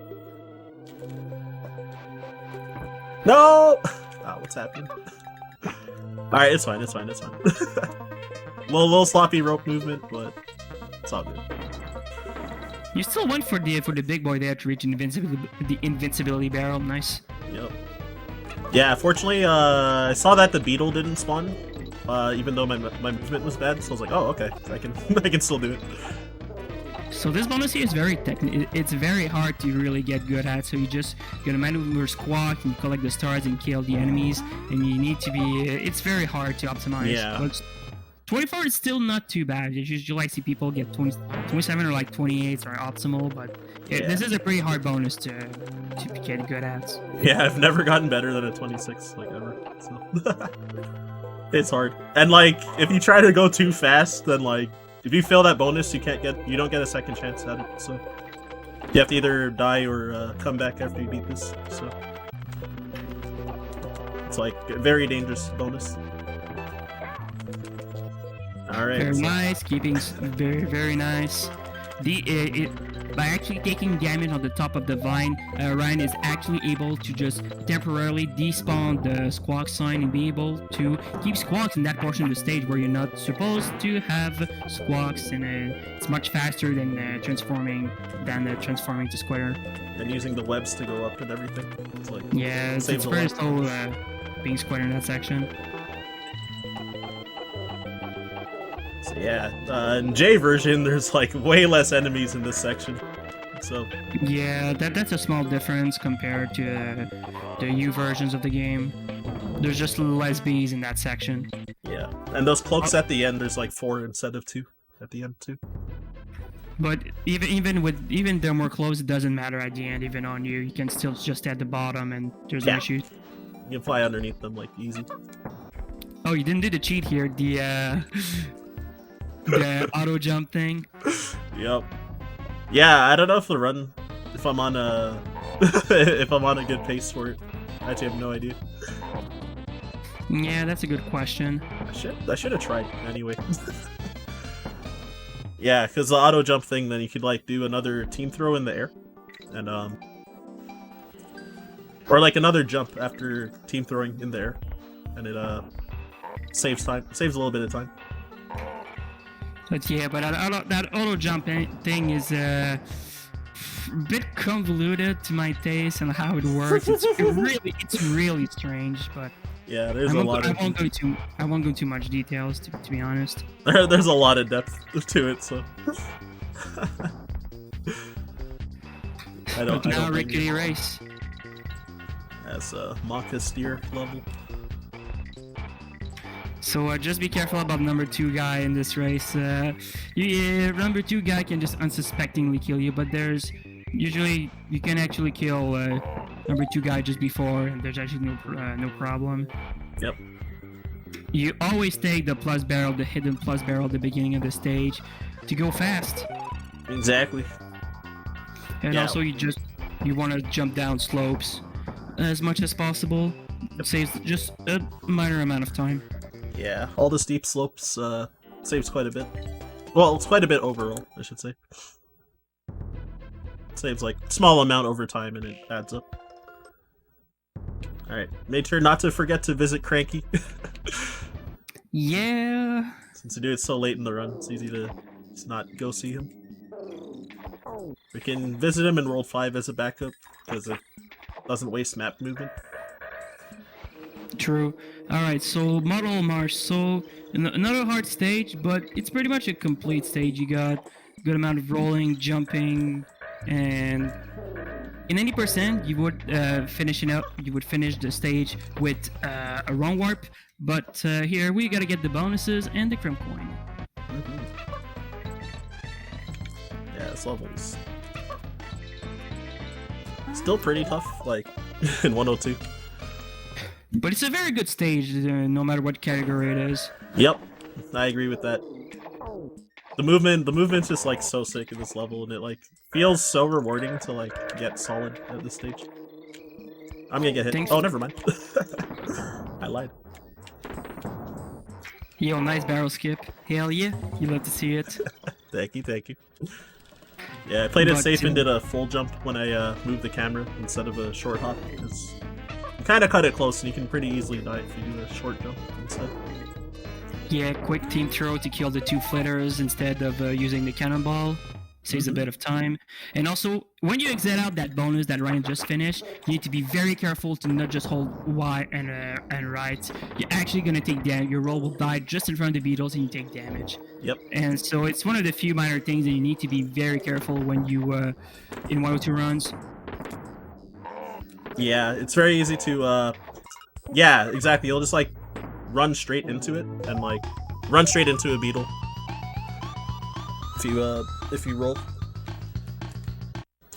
No! Ah, what's happening? Alright, it's fine. little sloppy rope movement, but it's all good. You still went for the big boy there to reach the invincibility barrel. Nice. Yep. Yeah, fortunately, I saw that the beetle didn't spawn, even though my movement was bad. So I was like, oh, okay, I can still do it. So this bonus here is very technical. It's very hard to really get good at. So you just gotta maneuver squawk and collect the stars and kill the enemies. And you need to be. It's very hard to optimize. Yeah. But 24 is still not too bad. It's usually I see people get 27 or like 28 are optimal, but this is a pretty hard bonus to get good at. Yeah, I've never gotten better than a 26 like ever. So it's hard. And like if you try to go too fast, then like if you fail that bonus, you don't get a second chance at it. So you have to either die or come back after you beat this. So it's like a very dangerous bonus. All right. Very nice, keeping very, very nice. By actually taking damage on the top of the vine, Ryan is actually able to just temporarily despawn the squawk sign and be able to keep squawks in that portion of the stage where you're not supposed to have squawks, and it's much faster than transforming to square. And using the webs to go up and everything. It's like it's very slow being square in that section. So yeah, in J version, there's like way less enemies in this section. So yeah, that's a small difference compared to the U versions of the game. There's just less bees in that section. Yeah, and those cloaks at the end, there's like 4 instead of 2 at the end too. But even they're more close, it doesn't matter at the end. Even on you can still just at the bottom, and there's no issues. You can fly underneath them like easy. Oh, you didn't do the cheat here. The auto jump thing. Yep. Yeah, I don't know if I'm on a if I'm on a good pace for it. I actually have no idea. Yeah, that's a good question. I should have tried anyway. Yeah, because the auto jump thing, then you could like do another team throw in the air, and or like another jump after team throwing in the air, and it saves a little bit of time. But yeah, but that auto jump thing is a bit convoluted to my taste and how it works. It's really strange. But yeah, there's a lot. I won't go too much details to be honest. There's a lot of depth to it, so. I don't Rickety race. As a Maka steer level. So just be careful about number 2 guy in this race. Number 2 guy can just unsuspectingly kill you, but there's usually you can actually kill number 2 guy just before, and there's actually no problem. Yep. You always take the plus barrel, the hidden plus barrel at the beginning of the stage, to go fast. Exactly. And also you want to jump down slopes as much as possible. It saves just a minor amount of time. Yeah, all the steep slopes saves quite a bit. Well, it's quite a bit overall, I should say. It saves like small amount over time and it adds up. Alright, made sure not to forget to visit Cranky. Yeah. Since you do it so late in the run, it's easy to just not go see him. We can visit him in World 5 as a backup, because it doesn't waste map movement. True. Alright, so Model Marsh. So, another hard stage, but it's pretty much a complete stage. You got a good amount of rolling, jumping, and in 80% you would finish the stage with a wrong warp, but here we gotta get the bonuses and the crimp coin. Yeah, this level's still pretty tough, like in 102. But it's a very good stage, no matter what category it is. Yep, I agree with that. The movement's just like so sick at this level, and it like feels so rewarding to like get solid at this stage. I'm gonna get hit. Thanks. Oh, never mind. I lied. Yo, nice barrel skip. Hell yeah, you love to see it. Thank you. Yeah, I played it safe and did a full jump when I moved the camera instead of a short hop, because you kind of cut it close and you can pretty easily die if you do a short jump instead. Yeah, quick team throw to kill the 2 flitters instead of using the cannonball. Saves a bit of time. And also, when you exit out that bonus that Ryan just finished, you need to be very careful to not just hold Y and right. You're actually going to take damage. Your roll will die just in front of the beetles and you take damage. Yep. And so it's one of the few minor things that you need to be very careful when you, in 102 runs. Yeah, it's very easy to, yeah, exactly. You'll just, like, run straight into it and, like, run straight into a beetle. If you roll.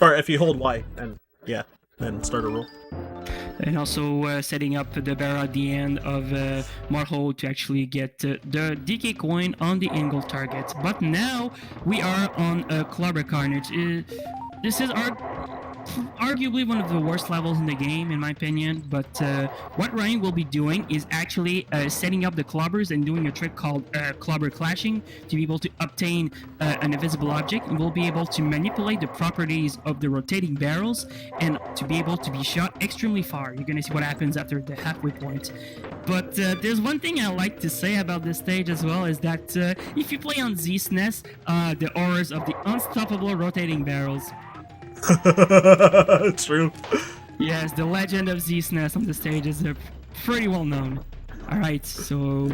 Or if you hold Y and, yeah, then start a roll. And also setting up the barrel at the end of Marho to actually get the DK coin on the angle target. But now we are on Cleaver Carnage. This is arguably one of the worst levels in the game, in my opinion. But what Ryan will be doing is actually setting up the clobbers and doing a trick called clobber clashing to be able to obtain an invisible object, and we'll be able to manipulate the properties of the rotating barrels and to be able to be shot extremely far. You're gonna see what happens after the halfway point. But there's one thing I like to say about this stage as well, is that if you play on SNES, the horrors of the unstoppable rotating barrels. True. Yes, the legend of SNES on the stage is pretty well known. Alright, so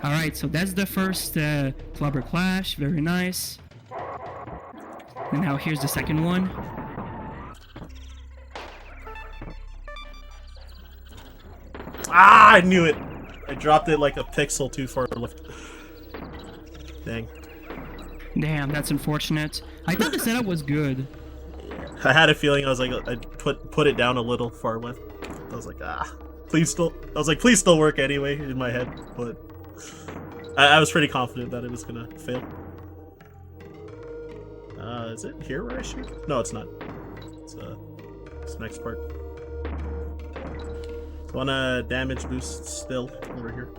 that's the first Clobber Clash. Very nice. And now here's the second one. Ah, I knew it! I dropped it like a pixel too far left. Dang. Damn, that's unfortunate. I thought the setup was good. I had a feeling I'd put it down a little far left. I was like, please still work anyway in my head, but I was pretty confident that it was gonna fail. Is it here where I shoot? No, it's not. It's the next part. So on a damage boost still over here.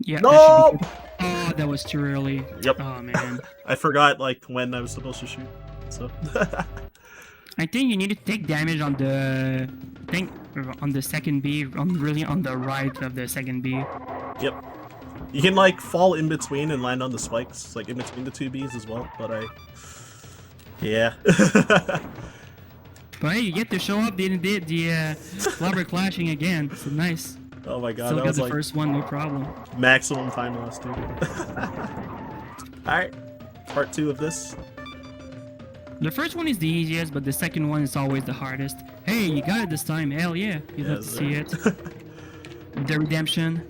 Yeah. No! Oh, that was too early. Yep. Oh man. I forgot like when I was supposed to shoot. So. I think you need to take damage on the on the second B, really on the right of the second B. Yep. You can like fall in between and land on the spikes, like in between the two bees as well. But yeah. But hey, you get to show up the Cleaver clashing again. So nice. Oh my god, Still that got was the like first one, no problem. maximum time lost, dude. Alright, part 2 of this. The first one is the easiest, but the second one is always the hardest. Hey, you got it this time. Hell yeah. You love to see it. The redemption.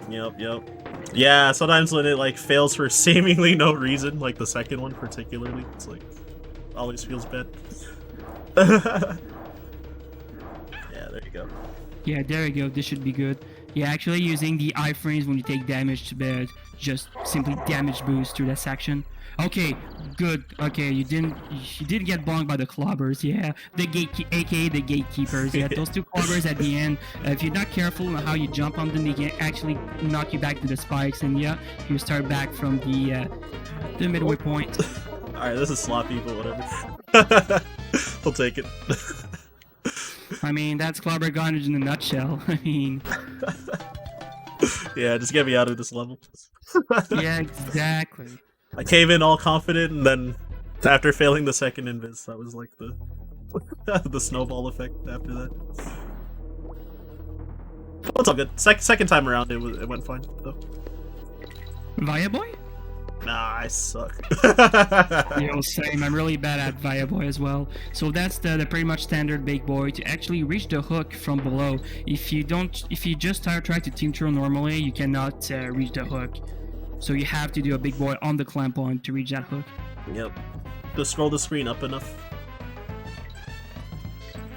Yep. Yeah, sometimes when it like fails for seemingly no reason, like the second one particularly, it's like always feels bad. Yeah, there you go. Yeah, there you go. This should be good. Yeah, actually using the iframes when you take damage to bed, just simply damage boost through that section. Okay, good. Okay, you didn't get bonked by the clobbers. Yeah, aka the gatekeepers. Yeah, those two clobbers at the end. If you're not careful on how you jump on them, they can actually knock you back to the spikes, and yeah, you start back from the midway point. All right, this is sloppy, but whatever. I'll take it. I mean, that's Clobber Garbage in a nutshell. I mean... Yeah, just get me out of this level. Yeah, exactly. I came in all confident, and then after failing the second invis, that was like the the snowball effect after that. Oh, it's all good. Second time around, it went fine, though. Via Boy? Nah, I suck. Yo, same. I'm really bad at Via Boy as well. So that's the pretty much standard big boy to actually reach the hook from below. If you just try to team throw normally, you cannot reach the hook. So you have to do a big boy on the clamp on to reach that hook. Yep. Just scroll the screen up enough.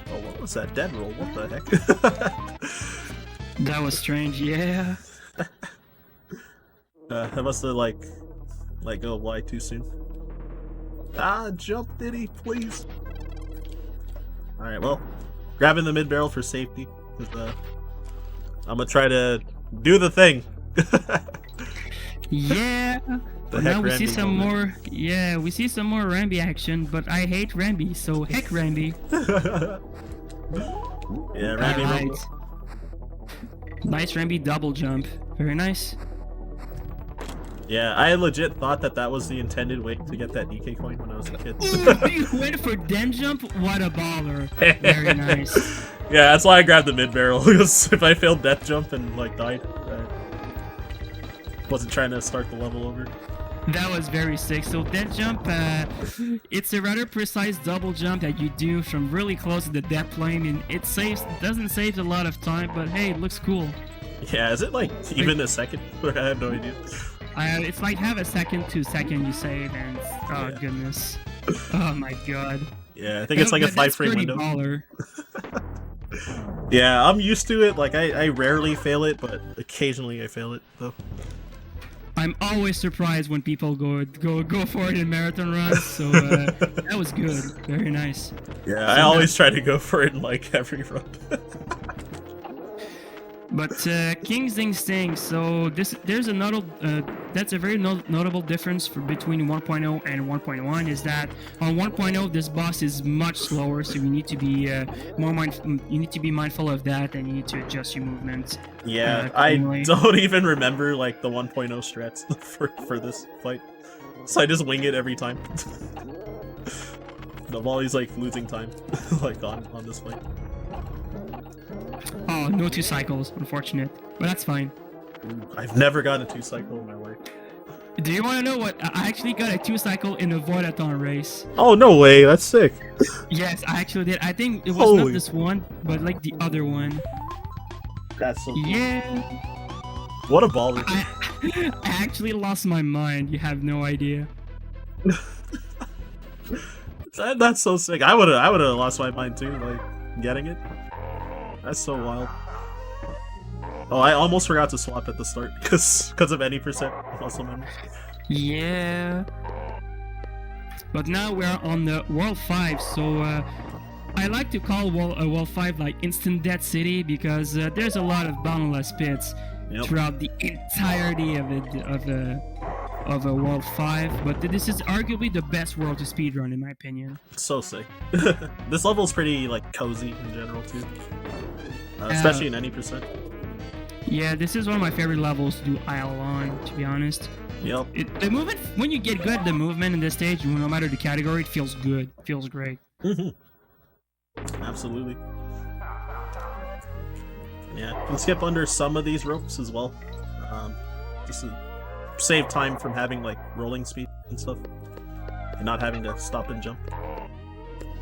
Oh, what was that dead roll? What the heck? That was strange. Yeah. I must have like let go of Y too soon. Ah, jump, Diddy, please. All right, well, grabbing the mid barrel for safety. Cause, I'm gonna try to do the thing. Yeah. But now we see some more. Yeah, we see some more Rambi action, but I hate Rambi, so heck Rambi. Yeah, Rambi. Right. Nice Rambi double jump. Very nice. Yeah, I legit thought that was the intended way to get that DK coin when I was a kid. Ooh, you went for den jump? What a baller. Very nice. Yeah, that's why I grabbed the mid barrel, because if I failed death jump and like died, I wasn't trying to start the level over. That was very sick. So death jump, it's a rather precise double jump that you do from really close to the death plane, and it doesn't save a lot of time, but hey, it looks cool. Yeah, is it like even a second? I have no idea. It's like have a second to second you save, and oh yeah. Goodness, oh my god. Yeah, I think it's like a 5-frame window. Baller. Yeah, I'm used to it. Like I rarely fail it, but occasionally I fail it though. I'm always surprised when people go for it in marathon runs. So that was good, very nice. Yeah, so I always try to go for it in like every run. But King's Instinct, so there's another that's a very notable difference between 1.0 and 1.1 is that on 1.0 this boss is much slower, so you need to be mindful of that, and you need to adjust your movements. Yeah, I don't even remember like the 1.0 strats for this fight, so I just wing it every time. I'm always like losing time like on this fight. Oh, no 2 cycles, unfortunate. But that's fine. I've never gotten a 2 cycle in my life. Do you want to know what? I actually got a 2 cycle in a Voidathon race. Oh, no way, that's sick. Yes, I actually did. I think it was not this one, but like the other one. That's so cool. Yeah. What a baller. I actually lost my mind. You have no idea. That's so sick. I would've lost my mind too, like getting it. That's so wild. Oh, I almost forgot to swap at the start because of any percent muscle memory. Yeah. But now we're on the World 5, so I like to call World 5 like Instant Death City because there's a lot of boundless pits throughout the entirety of a World 5, but this is arguably the best world to speedrun in my opinion. It's so sick. This level's pretty like cozy in general too. Especially in any percent. Yeah, this is one of my favorite levels to do IL on, to be honest. Yep. The movement, when you get good at the movement in this stage, no matter the category, it feels good. It feels great. Absolutely. Yeah, you can skip under some of these ropes as well. Just to save time from having like rolling speed and stuff. And not having to stop and jump.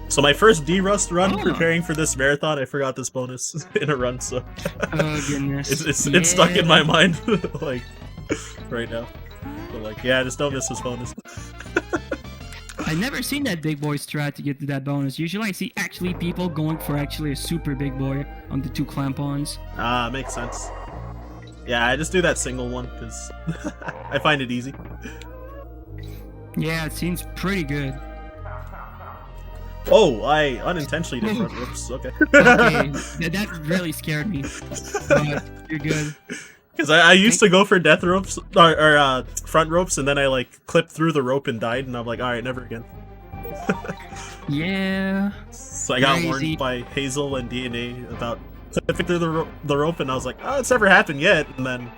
So my first D-Rust run preparing for this marathon, I forgot this bonus in a run, so oh goodness. it's stuck in my mind like right now. But like, yeah, just don't miss this bonus. I never seen that big boy strat to get to that bonus. Usually I see actually people going for actually a super big boy on the 2 clamp-ons. Ah, makes sense. Yeah, I just do that single one because I find it easy. Yeah, it seems pretty good. Oh, I unintentionally did front ropes. Okay. Okay, that really scared me. But you're good. Because I used to go for death ropes or front ropes, and then I like clipped through the rope and died, and I'm like, all right, never again. Yeah. So I got warned by Hazel and DNA about clipping through the rope, and I was like, oh, it's never happened yet. And then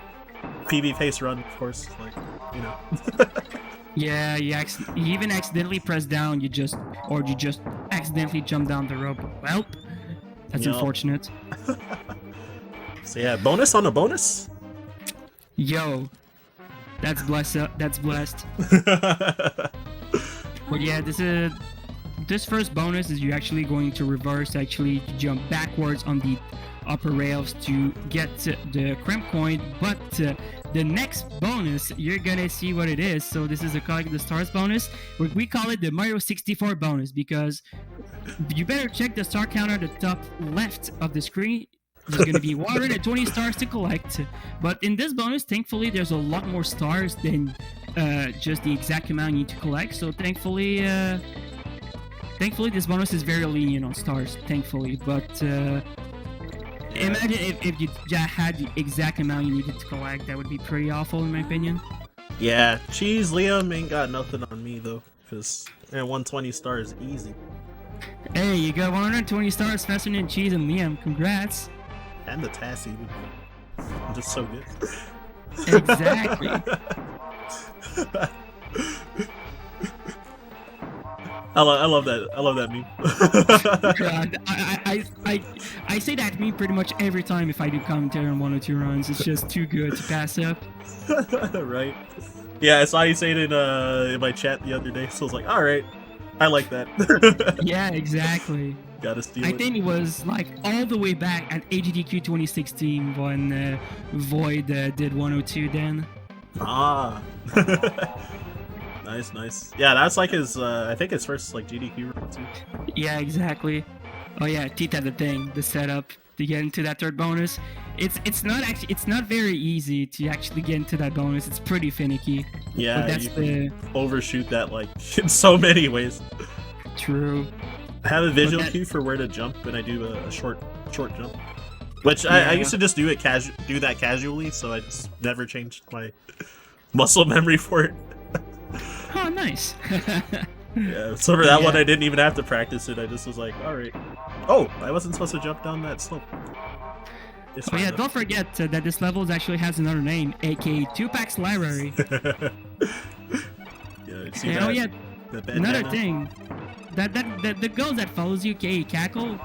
PB pace run, of course, like, you know. Yeah, you even accidentally press down, you just accidentally jump down the rope. Well, that's unfortunate. So yeah, bonus on a bonus? Yo, that's blessed. That's blessed. But yeah, this first bonus is you're actually going to reverse, actually jump backwards on the upper rails to get the crimp coin, but the next bonus, you're gonna see what it is. So this is the Collect the Stars bonus. We call it the Mario 64 bonus because you better check the star counter at the top left of the screen. There's gonna be 120 stars to collect. But in this bonus, thankfully, there's a lot more stars than just the exact amount you need to collect. So thankfully, this bonus is very lenient on stars, thankfully. But imagine if you had the exact amount you needed to collect, that would be pretty awful in my opinion. Yeah, Cheese Liam ain't got nothing on me though, because 120 stars easy. Hey, you got 120 stars faster than Cheese and Liam. Congrats. And the Tass even. I'm just so good. Exactly. I love that. I love that meme. God, I say that meme pretty much every time if I do commentary on 102 runs. It's just too good to pass up. Right. Yeah, I saw you say it in my chat the other day, so I was like, all right, I like that. Yeah, exactly. Gotta steal I it. think it was like all the way back at AGDQ 2016 when Void did 102 then. Ah. Nice. Yeah, that's like his, I think his first like GDQ run too. Yeah, exactly. Oh yeah, Tita the thing, the setup to get into that third bonus. It's not very easy to actually get into that bonus. It's pretty finicky. Yeah, but that's you can overshoot that like in so many ways. True. I have a visual cue for where to jump, and I do a short jump, which I used to just do that casually, so I just never changed my muscle memory for it. Oh, nice. Yeah, so for that one, I didn't even have to practice it. I just was like, all right. Oh, I wasn't supposed to jump down that slope. Oh yeah, don't forget that this level actually has another name, aka Tupac's Library. Yeah, see and, that, yeah, the another thing. The girl that follows you, aka Cackle,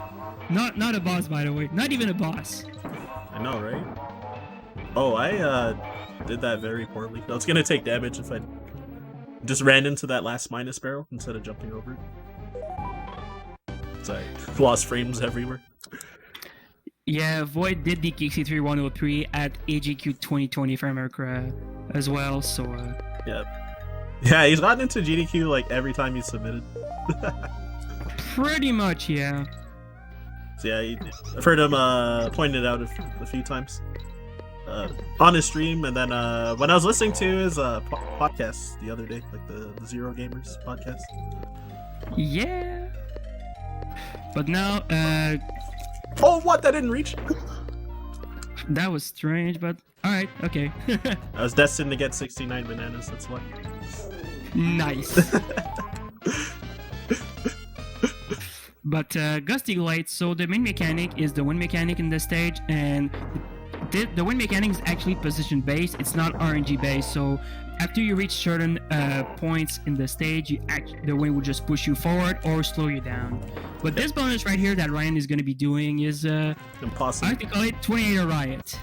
not a boss by the way, not even a boss. I know, right? Oh, I did that very poorly. No, it's gonna take damage if I just ran into that last minus barrel instead of jumping over it. So I lost frames everywhere. Yeah, Void did DKC3 103 at AGQ 2020 if I remember correct as well, so Yeah, he's gotten into GDQ like every time he's submitted. Pretty much, yeah. So yeah, I've heard him point it out a few times on his stream, and then when I was listening to his podcast the other day, like the Zero Gamers podcast. Yeah. But now, oh, what? That didn't reach? that was strange, but alright, okay. I was destined to get 69 bananas, that's why. Nice. But Gusty Light, so the main mechanic is the wind mechanic in this stage, and the win mechanic is actually position based. It's not RNG based. So after you reach certain points in the stage, the win will just push you forward or slow you down. But this bonus right here that Ryan is going to be doing is impossible. I like to call it 28 Riot.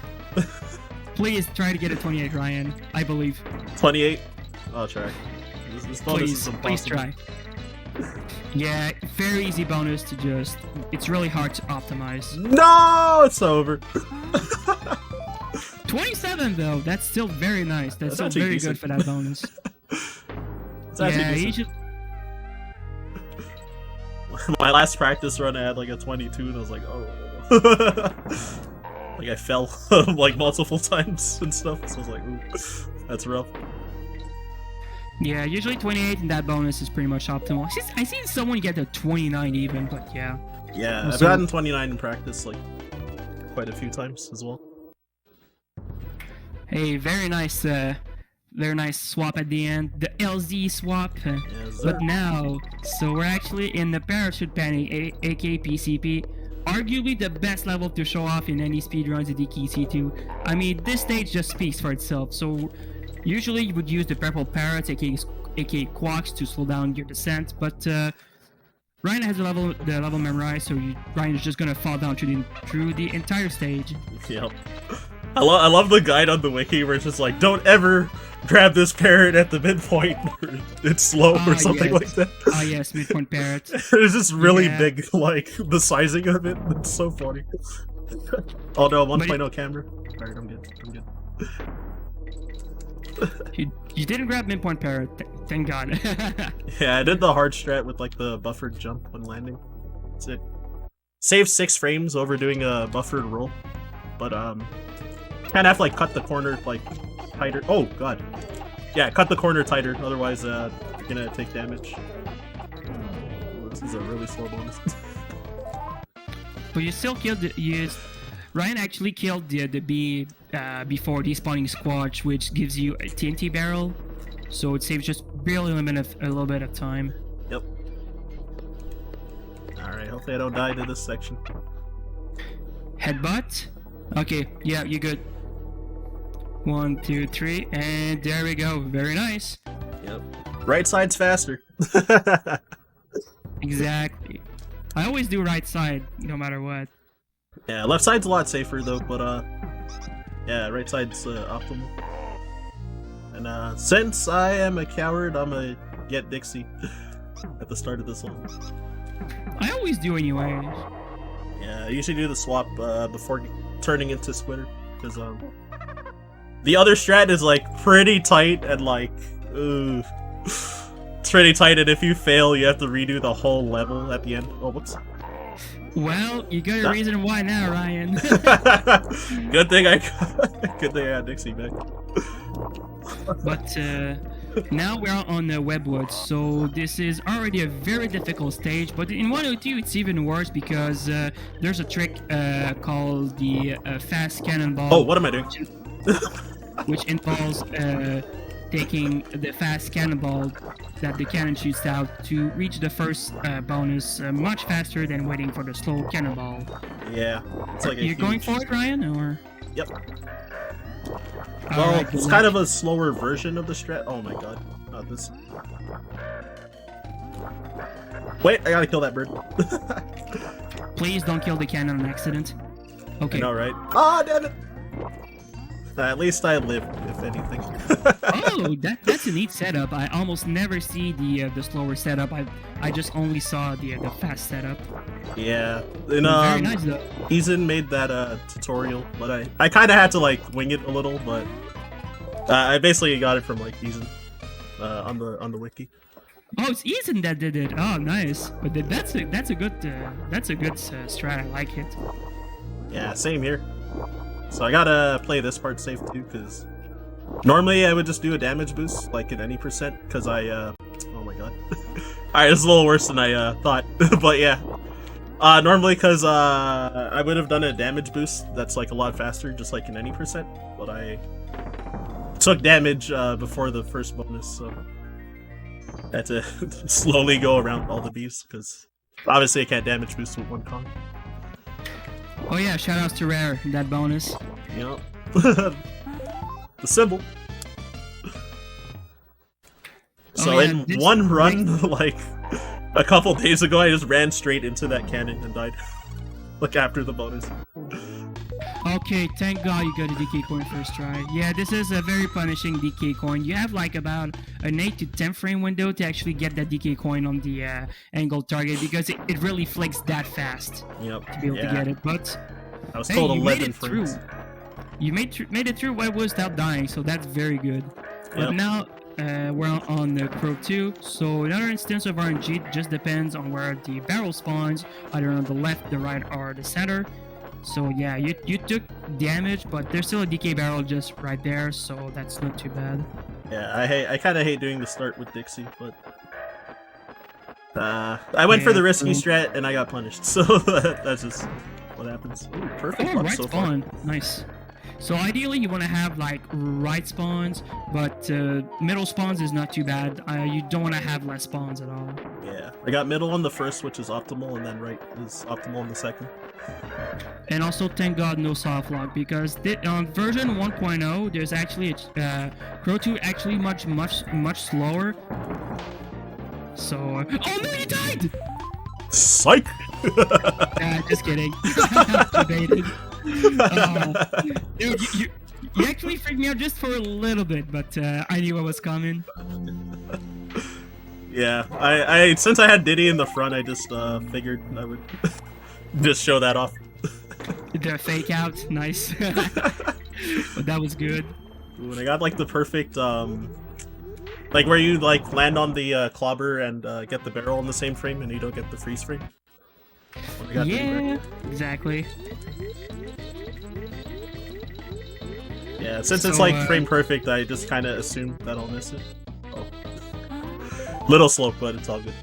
Please try to get a 28, Ryan. I believe. 28. I'll try. This bonus is impossible. Please try. Yeah, very easy bonus to just. It's really hard to optimize. No, it's over. 27 though. That's still very nice. That's still very decent. Good for that bonus. Yeah, you should. My last practice run, I had like a 22, and I was like, oh. Like I fell like multiple times and stuff. So I was like, ooh, that's rough. Yeah, usually 28 and that bonus is pretty much optimal. I've seen someone get a 29 even, but yeah. Yeah, I've gotten 29 in practice like quite a few times as well. Hey, very nice swap at the end. The LZ swap. Yes, but now, so we're actually in the parachute panic, aka PCP. Arguably the best level to show off in any speedruns at DKC2. I mean, this stage just speaks for itself. So usually you would use the purple parrots, aka quacks, to slow down your descent. But Ryan has the level memorized, so Ryan is just gonna fall down through the entire stage. Yep. I love the guide on the wiki where it's just like, don't ever grab this parrot at the midpoint, or it's slow or something like that. Ah yes, midpoint parrot. It's just really big, like, the sizing of it. It's so funny. Oh no, 1.0 camera. Alright, I'm good. You didn't grab midpoint parrot, thank god. Yeah, I did the hard strat with like the buffered jump when landing. That's it. Save 6 frames over doing a buffered roll, but kind of have to like cut the corner like tighter. Oh god, yeah, cut the corner tighter, otherwise you're gonna take damage. This is a really slow bonus. But you still killed Ryan actually killed the bee before despawning Squatch, which gives you a TNT barrel, so it saves just barely a little bit of time. Yep. Alright, hopefully I don't die to this section. Headbutt? Okay, yeah, you're good. 1, 2, 3, and there we go. Very nice. Yep. Right side's faster. Exactly. I always do right side, no matter what. Yeah, left side's a lot safer though, but yeah, right side's optimal. And since I am a coward, I'm gonna get Dixie at the start of this level. I always do anyway. Yeah, I usually do the swap before turning into Squitter, because the other strat is like pretty tight and like it's pretty tight, and if you fail, you have to redo the whole level at the end. Oh, whoops. Well, you got a reason why now, Ryan. Good thing I got Dixie back. But now we're on the Webwood, so this is already a very difficult stage. But in 102, it's even worse because there's a trick called the fast cannonball. Oh, what am I doing? Which involves taking the fast cannonball that the cannon shoots out to reach the first bonus much faster than waiting for the slow cannonball. Yeah, it's like you're going for it, Ryan, or? Yep. Well, right, it's kind of a slower version of the strat. Oh my god, not this. Wait, I gotta kill that bird. Please don't kill the cannon on accident. Okay. I know, right? Ah, damn it! At least I lived, if anything. Oh, that's a neat setup. I almost never see the slower setup. I just only saw the fast setup. Yeah, and very nice though. Eason made that tutorial, but I kind of had to like wing it a little, but I basically got it from like Eason on the wiki. Oh, it's Eason that did it. Oh, nice. But that's a good strat. I like it. Yeah, same here. So I gotta play this part safe too, because normally I would just do a damage boost, like at any percent, because oh my god. Alright, it's a little worse than I thought, but yeah. Normally, because I would have done a damage boost that's like a lot faster, just like in any percent, but I took damage before the first bonus, so I had to slowly go around all the bees, because obviously I can't damage boost with one con. Oh yeah, shoutouts to Rare, that bonus. Yep. The symbol. So yeah, in one run, like a couple days ago, I just ran straight into that cannon and died. Like after the bonus. Okay, thank God you got a DK coin first try. Yeah, this is a very punishing DK coin. You have like about an 8 to 10 frame window to actually get that DK coin on the angle target because it really flicks that fast. Yep. To be able to get it. But I was hey, told you 11 made it frames. through. You made it through what was without dying, so that's very good. But now we're on the Crow 2. So another instance of RNG just depends on where the barrel spawns, either on the left, the right, or the center. So yeah, you took damage, but there's still a DK barrel just right there, so that's not too bad. Yeah, I kind of hate doing the start with Dixie, but I went for the risky strat and I got punished, so that's just what happens. Ooh, perfect luck right so spawn, far. nice. So ideally you want to have like right spawns, but middle spawns is not too bad. You don't want to have less spawns at all. Yeah, I got middle on the first, which is optimal, and then right is optimal on the second. And also, thank God, no soft lock, because on version 1.0, there's actually Crow 2 actually much slower. So, oh no, you died! Psych! Just kidding. Debated. Dude, you actually freaked me out just for a little bit, but I knew what was coming. Yeah, I since I had Diddy in the front, I just figured I would just show that off. The fake out, nice. But that was good. Ooh, and I got like the perfect like where you like land on the clobber and get the barrel in the same frame and you don't get the freeze frame. Yeah, exactly. Yeah, since it's like frame perfect, I just kind of assumed that I'll miss it. Oh. Little slow, but it's all good.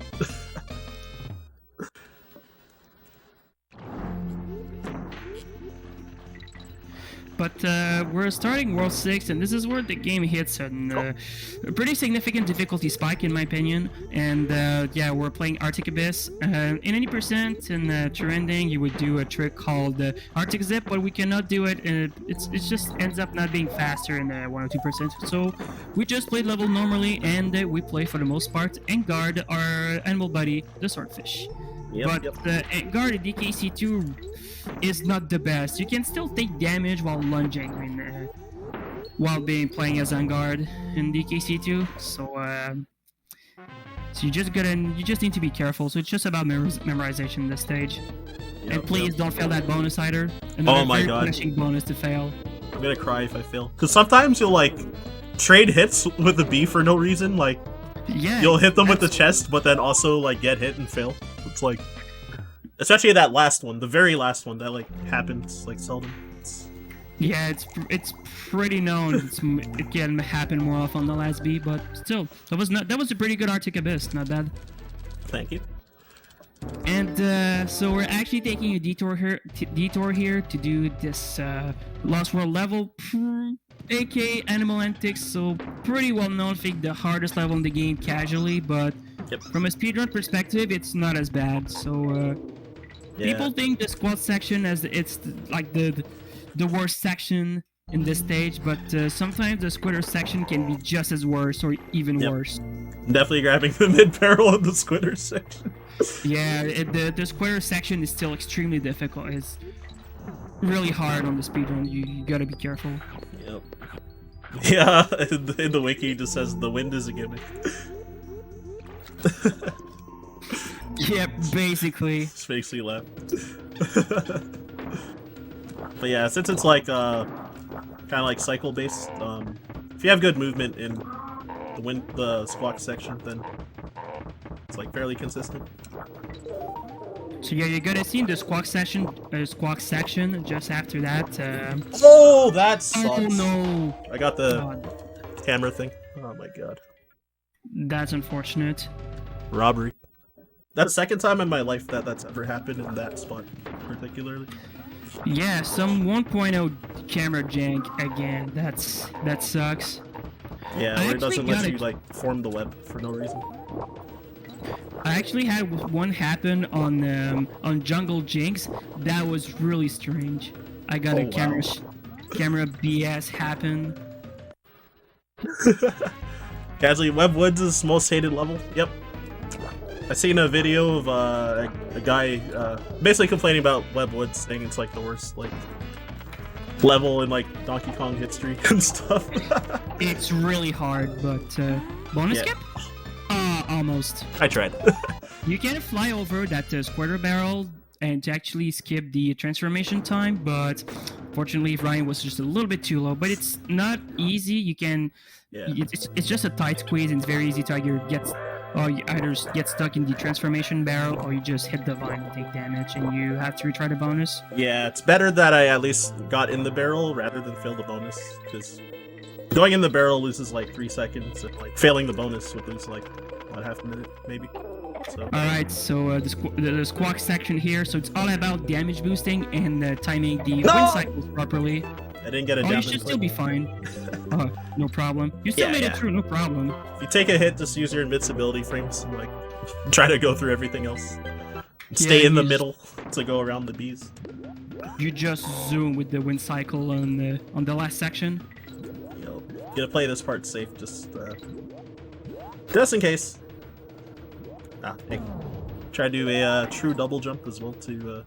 But we're starting World 6, and this is where the game hits a pretty significant difficulty spike, in my opinion. And yeah, we're playing Arctic Abyss. In any percent in trending, you would do a trick called Arctic Zip, but we cannot do it. It just ends up not being faster in 1 or 2%. So we just played level normally, and we play for the most part and guard our animal buddy, the swordfish. But guard the DKC2 is not the best. You can still take damage while lunging while playing as Vanguard in DKC2. So you just need to be careful. So it's just about memorization in this stage. And please don't fail that bonus either. Oh my god! Punishing bonus to fail. I'm gonna cry if I fail. Cause sometimes you'll like trade hits with the B for no reason. Like you'll hit them with the chest, but then also like get hit and fail. It's like. Especially that last one, the very last one, that like happens like seldom. Yeah, it's pretty known. It can happen more often on the last B, but still, that was a pretty good Arctic Abyss, not bad. Thank you. And so we're actually taking a detour here to do this Lost World level, aka Animal Antics. So pretty well known, I think the hardest level in the game casually, but from a speedrun perspective, it's not as bad. So. People think the squad section it's like the worst section in this stage, but sometimes the squitter section can be just as worse or even worse. Definitely grabbing the mid barrel in the squitter section. Yeah, the squitter section is still extremely difficult. It's really hard on the speedrun. You gotta be careful. Yep. Yeah, in the wiki it just says the wind is a gimmick. Yep, basically. Just makes me laugh. But yeah, since it's like kind of like cycle based, if you have good movement in the squawk section, then it's like fairly consistent. So yeah, you're gonna see the squawk section just after that. Oh, that sucks. Oh no! I got the camera thing. Oh my god. That's unfortunate. Robbery. That's the second time in my life that's ever happened in that spot, particularly. Yeah, some 1.0 camera jank again. That sucks. Yeah, where it doesn't let you like form the web for no reason. I actually had one happen on Jungle Jinx that was really strange. I got a camera BS happen. Casually, Web Woods is most hated level. Yep. I seen a video of a guy basically complaining about Web Woods, saying it's like the worst like level in like Donkey Kong history and stuff. It's really hard, but bonus skip? Almost. I tried. You can fly over that squirter barrel and to actually skip the transformation time, but fortunately Ryan was just a little bit too low. But it's not easy. You can. Yeah. It's just a tight squeeze, and it's very easy to either get stuck in the transformation barrel or you just hit the vine and take damage, and you have to retry the bonus. Yeah, it's better that I at least got in the barrel rather than fail the bonus, because going in the barrel loses like 3 seconds, and like failing the bonus would lose like about half a minute maybe. So. Alright, so the squawk section here, so it's all about damage boosting and timing the wind cycles properly. I didn't get a you should still be fine. No problem. You still made it through, no problem. If you take a hit, just use your invincibility frames and like try to go through everything else. Stay in the middle to go around the bees. You just zoom with the wind cycle on the last section. You gotta play this part safe, just in case. Hey. Try to do a true double jump as well to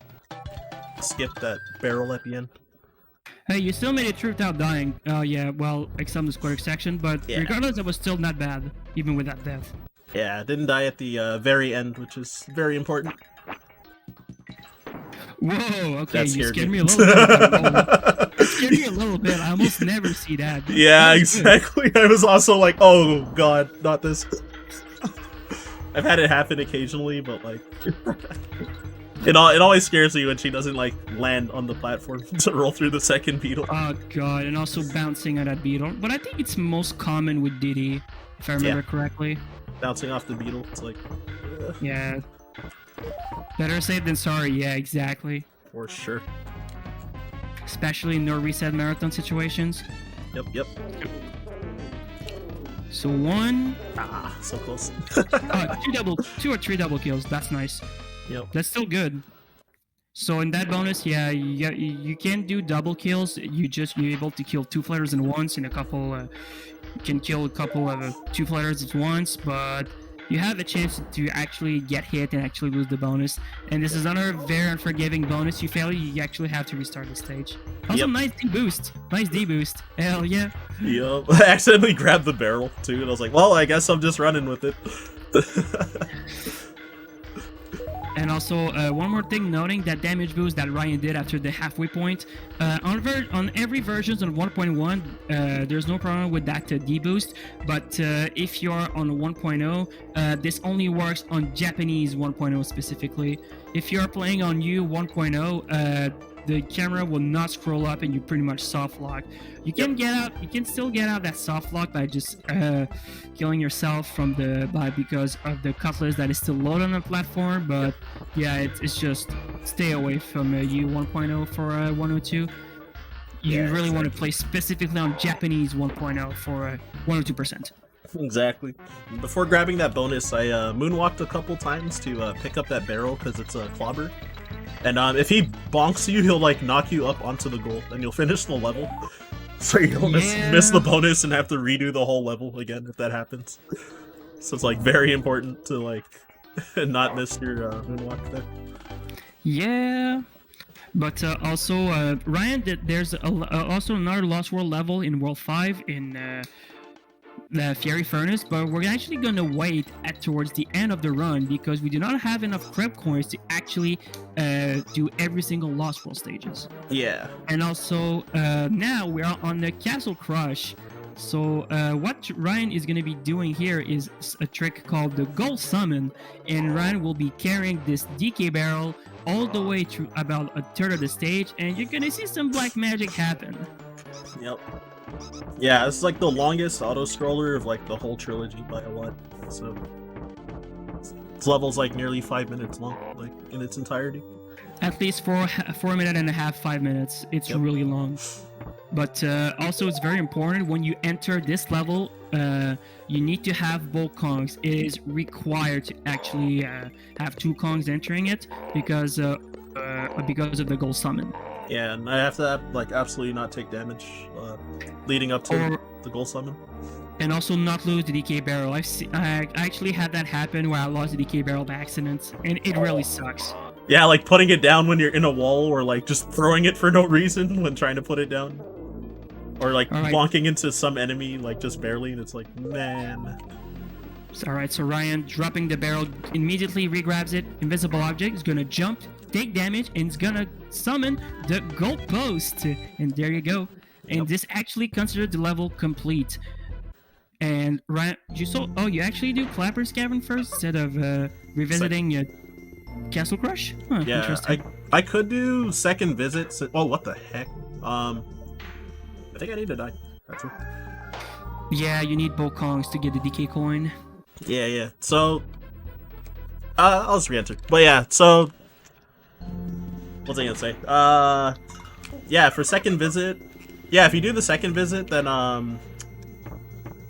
skip that barrel at the end. Hey, you still made it through without dying. Yeah, well, except the square section, but regardless, it was still not bad, even with that death. Yeah, didn't die at the very end, which is very important. Whoa, okay, you scared me a little bit. You scared me a little bit. I almost never see that. Yeah, exactly. I was also like, oh god, not this. I've had it happen occasionally, but like... It always scares me when she doesn't like land on the platform to roll through the second beetle. Oh god, and also bouncing on that beetle. But I think it's most common with Diddy, if I remember correctly. Bouncing off the beetle, it's like... Yeah. Better safe than sorry, yeah, exactly. For sure. Especially in no reset marathon situations. Yep. So one... so close. 2 or 3 double kills, that's nice. Yep. That's still good. So in that bonus, yeah, you can do double kills. You're able to kill 2 flares at once, and a couple. You can kill a couple of 2 flares at once, but you have a chance to actually get hit and actually lose the bonus. And this is another very unforgiving bonus. You fail, you actually have to restart the stage. Also, nice D boost. Nice D boost. Hell yeah. Yep. I accidentally grabbed the barrel too, and I was like, well, I guess I'm just running with it. And also, one more thing, noting that damage boost that Ryan did after the halfway point. On every version on 1.1, there's no problem with that D boost, but if you're on 1.0, this only works on Japanese 1.0 specifically. If you're playing on U 1.0, the camera will not scroll up and you pretty much soft lock. You can still get out that soft lock by just killing yourself because of the cutlass that is still loaded on the platform. But yeah, it's just stay away from U 1.0 for 102. You really want to play specifically on Japanese 1.0 for 102%. Exactly. Before grabbing that bonus, I moonwalked a couple times to pick up that barrel because it's a clobber. And if he bonks you, he'll like knock you up onto the goal, and you'll finish the level. So you don't miss the bonus and have to redo the whole level again if that happens. So it's like very important to like not miss your moonwalk there. Yeah. But also, Ryan, there's also another Lost World level in World 5 in the Fiery Furnace, but we're actually going to wait towards the end of the run because we do not have enough crib coins to actually do every single Lost World stages. Yeah. And also, now we are on the Castle Crush. So what Ryan is going to be doing here is a trick called the Gold Summon, and Ryan will be carrying this DK barrel all the way through about a third of the stage, and you're going to see some black magic happen. Yep. Yeah, it's like the longest auto-scroller of like the whole trilogy by a lot. So this level's like nearly 5 minutes long, like in its entirety. At least 4 minutes and a half, 5 minutes. It's really long. But also, it's very important when you enter this level, you need to have both Kongs. It is required to actually have 2 Kongs entering it because of the gold summon. Yeah, and I have to like absolutely not take damage leading up to the gold summon. And also not lose the DK barrel. I actually had that happen where I lost the DK barrel by accident, and it really sucks. Yeah, like putting it down when you're in a wall, or like just throwing it for no reason when trying to put it down. Or like bonking into some enemy, like just barely, and it's like, man. Alright, so Ryan dropping the barrel, immediately regrabs it, invisible object, is gonna jump, take damage, and it's gonna summon the gold post. And there you go. And this actually considered the level complete. And Ryan, you actually do Clapper's Cavern first instead of revisiting Castle Crush? Huh, yeah, I could do second visit. Oh, what the heck? I think I need to die. That's it. Yeah, you need both Kongs to get the DK coin. Yeah. So, I'll just re-enter. But yeah, so what was I gonna say? Yeah, for second visit. Yeah, if you do the second visit, then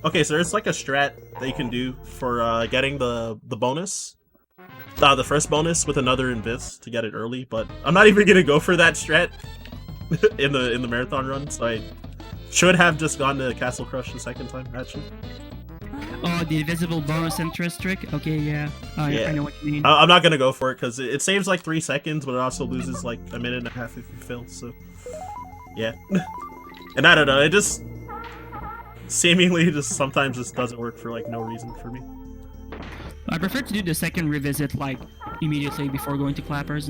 okay, so there's like a strat that you can do for getting the bonus. The first bonus with another invis to get it early, but I'm not even gonna go for that strat in the marathon run, so I should have just gone to Castle Crush the second time, actually. Oh, the invisible bonus interest trick? Okay, yeah. I know what you mean. I'm not gonna go for it, because it saves like 3 seconds, but it also loses like a minute and a half if you fail, so... Yeah. And I don't know, it just... seemingly just sometimes just doesn't work for like no reason for me. I prefer to do the second revisit like immediately before going to Clappers,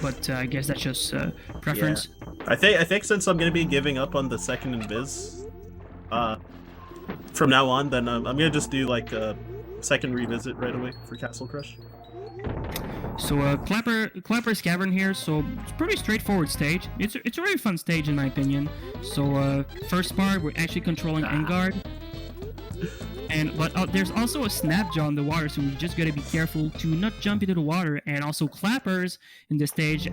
but I guess that's just preference. Yeah. I think since I'm gonna be giving up on the second invis, from now on, then I'm gonna just do like a second revisit right away for Castle Crush. So Clapper's Cavern here. So it's a pretty straightforward stage. It's a very fun stage in my opinion. So first part we're actually controlling Engard. But there's also a snapjaw in the water, so we just gotta be careful to not jump into the water. And also Clappers in the stage,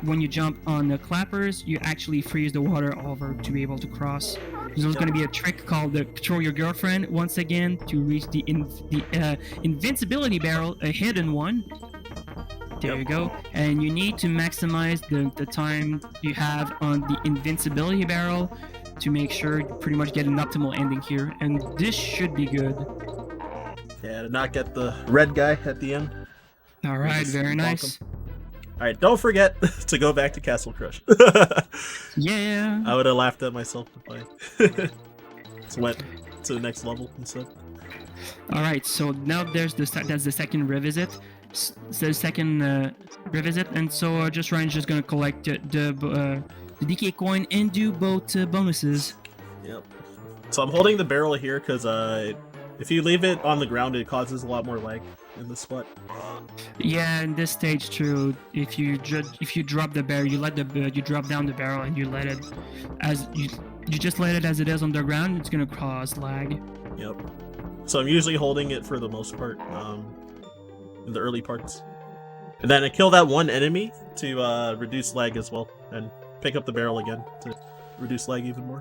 when you jump on the Clappers, you actually freeze the water over to be able to cross. There's gonna be a trick called the Control Your Girlfriend once again to reach the invincibility barrel, a hidden one. There you go. And you need to maximize the time you have on the invincibility barrel to make sure you pretty much get an optimal ending here, and this should be good. Yeah, to not get the red guy at the end. Alright, very nice. Alright, don't forget to go back to Castle Crush. Yeah. I would have laughed at myself if I just went to the next level instead. Alright, so now that's the second revisit. The second revisit, and so just Ryan's just gonna collect the DK coin and do both bonuses. Yep. So I'm holding the barrel here because if you leave it on the ground, it causes a lot more lag in this spot. Yeah, in this stage too, if you drop the barrel, you drop down the barrel and you let it as you just let it as it is on the ground, it's gonna cause lag. Yep. So I'm usually holding it for the most part in the early parts, and then I kill that one enemy to reduce lag as well, and pick up the barrel again to reduce lag even more.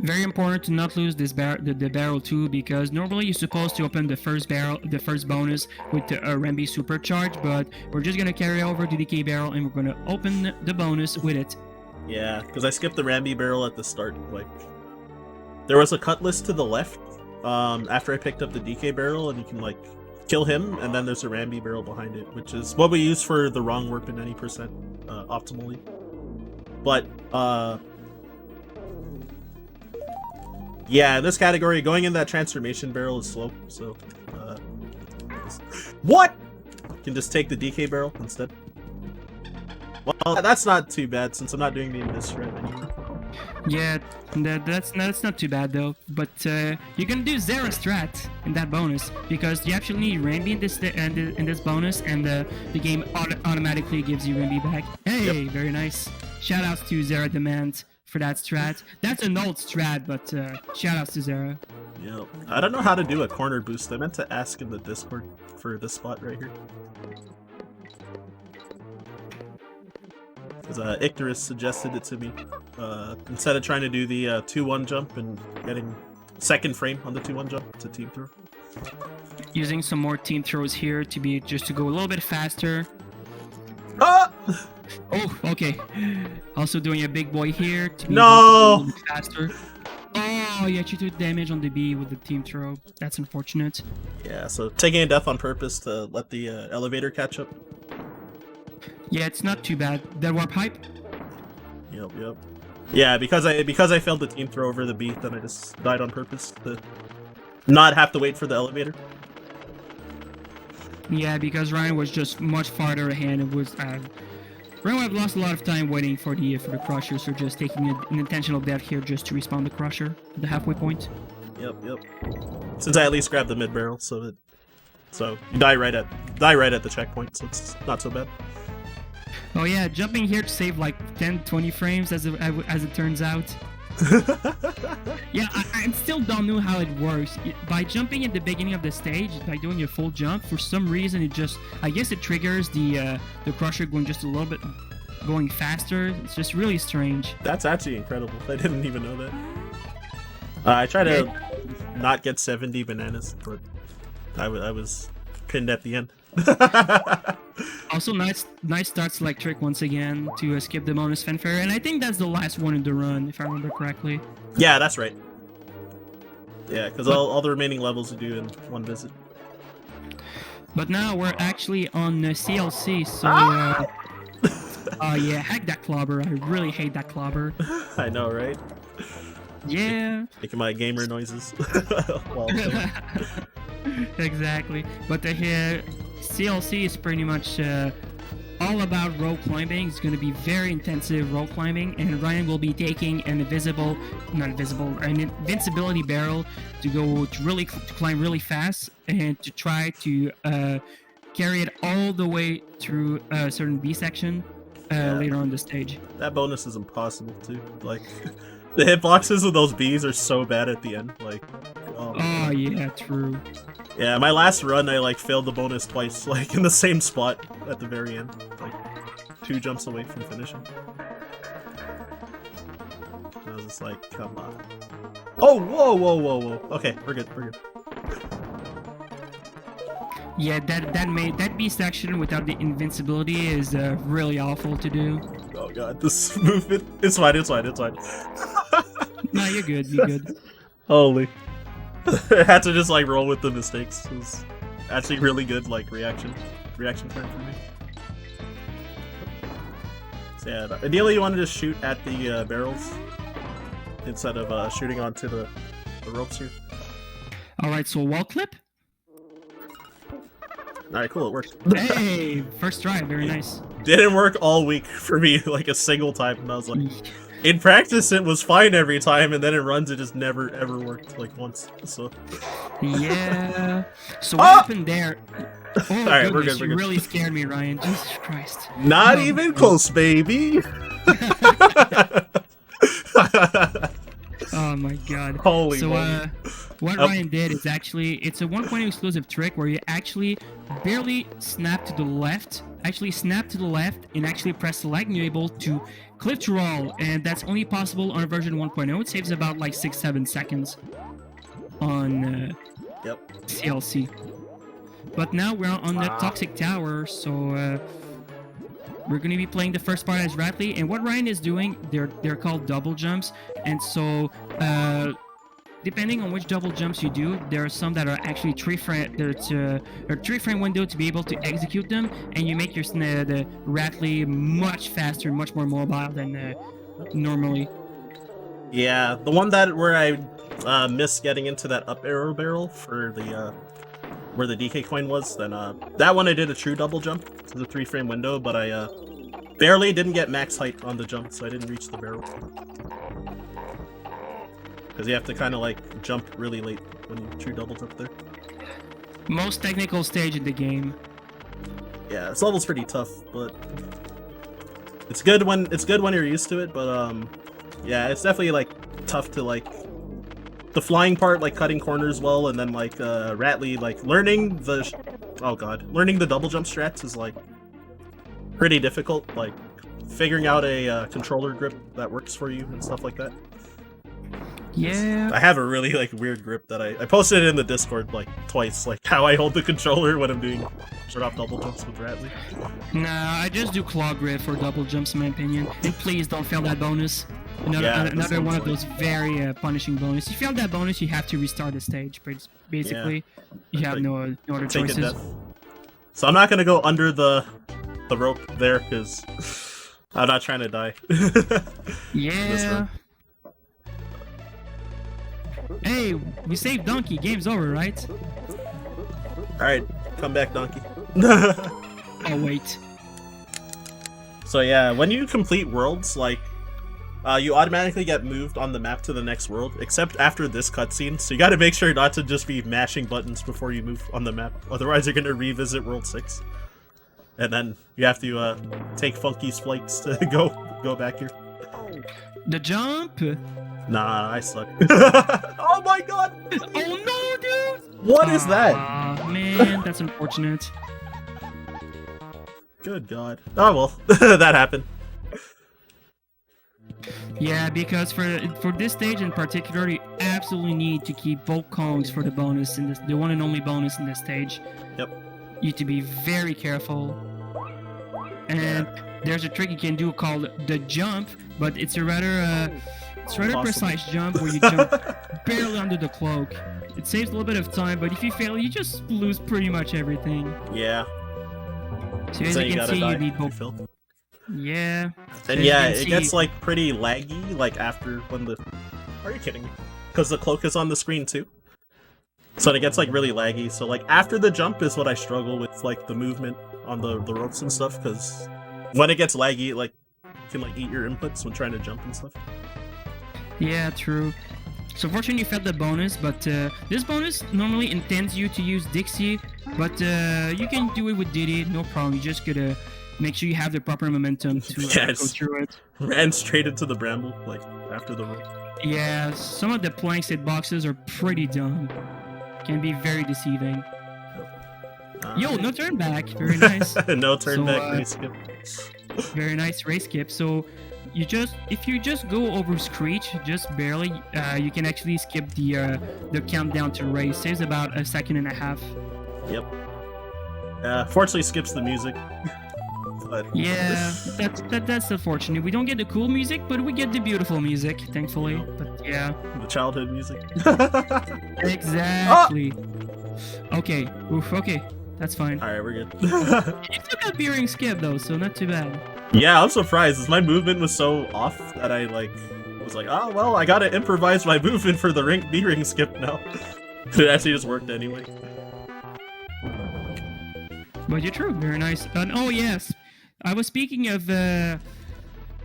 Very important to not lose this the barrel too, because normally you're supposed to open the first bonus with the Rambi supercharge, but we're just gonna carry over the DK barrel and we're gonna open the bonus with it. Yeah, because I skipped the Rambi barrel at the start. Like, there was a cutlass to the left after I picked up the DK barrel, and you can like kill him, and then there's a Rambi barrel behind it, which is what we use for the wrong warp in any percent optimally. But yeah, in this category, going in that transformation barrel is slow, so what? You can just take the DK barrel instead. Well, that's not too bad since I'm not doing the invis right anymore. Yeah, that's not too bad though. But you're gonna do Zera strat in that bonus because you actually need Rambi in this bonus, and the game automatically gives you Rambi back. Hey, very nice. Shoutouts to Zera Demand for that strat. That's an old strat, but shoutouts to Zera. Yep. I don't know how to do a corner boost. I meant to ask in the Discord for this spot right here. Because Icterus suggested it to me. Instead of trying to do the 2-1 jump and getting second frame on the 2-1 jump to team throw. Using some more team throws here to be just to go a little bit faster. Ah! Oh, okay. Also doing a big boy here to be No! able to go a little bit faster. Oh, you actually took damage on the B with the team throw. That's unfortunate. Yeah, so taking a death on purpose to let the elevator catch up. Yeah, it's not too bad. That warp hype? Yep. Yeah, because I failed the team throw over the B, then I just died on purpose to not have to wait for the elevator. Yeah, because Ryan was just much farther ahead. It was Ryan would have lost a lot of time waiting for the crusher, so just taking an intentional death here just to respawn the crusher at the halfway point. Yep. Since I at least grabbed the mid barrel, so you die right at the checkpoint, so it's not so bad. Oh yeah, jumping here to save like 10-20 frames as it turns out. Yeah, I still don't know how it works. By jumping at the beginning of the stage, by doing a full jump, for some reason I guess it triggers the crusher going just a little bit going faster. It's just really strange. That's actually incredible. I didn't even know that. I tried to not get 70 bananas, but I was pinned at the end. Also, nice start select trick once again to skip the bonus fanfare, and I think that's the last one in the run, if I remember correctly. Yeah, that's right. Yeah, because all the remaining levels you do in one visit. But now we're actually on CLC, so yeah, heck that clobber. I really hate that clobber. I know, right? Yeah. Making my gamer noises. While Exactly. But CLC is pretty much all about rope climbing. It's going to be very intensive rope climbing, and Ryan will be taking an invincibility barrel to climb really fast and to try to carry it all the way through a certain B section later on the stage. That bonus is impossible too. Like the hitboxes of those Bs are so bad at the end. Like, oh yeah, true. Yeah, my last run I like failed the bonus twice, like in the same spot at the very end, like 2 jumps away from finishing. I was just like, come on. Oh, whoa. Okay, we're good. Yeah, that B section without the invincibility is really awful to do. Oh god, this movement. It's fine. No, you're good. Holy. I had to just like roll with the mistakes. It was actually really good like reaction time for me. So yeah, ideally you want to just shoot at the barrels instead of shooting onto the ropes here. Alright, so wall clip? Alright, cool, it worked. Hey, first try, very nice. Didn't work all week for me, like a single time, and I was like, in practice it was fine every time, and then in runs it just never ever worked, like once, so. Yeah. So what happened there? Oh, alright, we're goodness, good. You really scared me, Ryan. Jesus Christ. Not even close, baby! Oh my god. Holy so, moly. what Ryan did is actually, it's a 1.0 exclusive trick where you actually barely snap to the left, and actually press select, and you're able to clip to roll, and that's only possible on version 1.0. It saves about like 6-7 seconds on CLC. But now we're on the Toxic Tower, so we're going to be playing the first part as Ratley, and what Ryan is doing, they're called double jumps, and so depending on which double jumps you do, there are some that are actually 3-frame. There's a 3-frame window to be able to execute them, and you make the Ratley much faster, much more mobile than normally. Yeah, the one where I missed getting into that up arrow barrel for the where the DK coin was, then that one I did a true double jump to the 3-frame window, but I barely didn't get max height on the jump, so I didn't reach the barrel. Because you have to kind of like jump really late when you true double jump there. Most technical stage in the game. Yeah, this level's pretty tough, but it's good when you're used to it. But yeah, it's definitely like tough to like the flying part, like cutting corners well, and then like Ratley, like learning the double jump strats is like pretty difficult. Like figuring out a controller grip that works for you and stuff like that. Yeah. I have a really like weird grip that I posted it in the Discord like twice, like how I hold the controller when I'm doing short off double jumps with Rattly. Nah, I just do claw grip for double jumps in my opinion. And please don't fail that bonus. Another one of those very punishing bonus. If you fail that bonus, you have to restart the stage. But basically, you have no other choices. So I'm not gonna go under the rope there because I'm not trying to die. Yeah. Hey, we saved Donkey. Game's over, right? Alright, come back, Donkey. Oh, wait. So yeah, when you complete worlds, like, you automatically get moved on the map to the next world, except after this cutscene, so you gotta make sure not to just be mashing buttons before you move on the map, otherwise you're gonna revisit World 6. And then you have to take funky spikes to go back here. The jump? Nah, I suck. Oh my god! Oh no, dude! What is that? Man, that's unfortunate. Good god. Oh well, that happened. Yeah, because for this stage in particular, you absolutely need to keep both Kongs for the bonus in this, the one and only bonus in this stage. Yep. You need to be very careful. And there's a trick you can do called the jump, but it's a rather precise jump where you jump barely under the cloak. It saves a little bit of time, but if you fail, you just lose pretty much everything. Yeah. So as you can see, you need both. Yeah. And yeah, it gets like pretty laggy, like after when the... Are you kidding me? Because the cloak is on the screen too. So it gets like really laggy. So like after the jump is what I struggle with, like the movement on the ropes and stuff, because when it gets laggy, like you can like eat your inputs when trying to jump and stuff. Yeah, true. So fortunately you failed the bonus, but this bonus normally intends you to use Dixie, but you can do it with Diddy, no problem. You just gotta make sure you have the proper momentum to go through it. Ran straight into the bramble, like after the rope. Yeah, some of the planks hitboxes are pretty dumb. Can be very deceiving. Yo, no turn back. Very nice. No turn back race skip. Very nice race skip. So if you just go over Screech, just barely, you can actually skip the countdown to race. Saves about 1.5 seconds. Yep. Fortunately skips the music. But... Yeah, that's unfortunate. We don't get the cool music, but we get the beautiful music, thankfully. But yeah. The childhood music. Exactly. Oh! Okay. Oof, okay. That's fine. Alright, we're good. You took that B-ring skip though, so not too bad. Yeah, I'm surprised. My movement was so off that I was like, oh well, I gotta improvise my movement for the B-ring skip now. It actually just worked anyway. But you're true, very nice. And oh yes, I was speaking of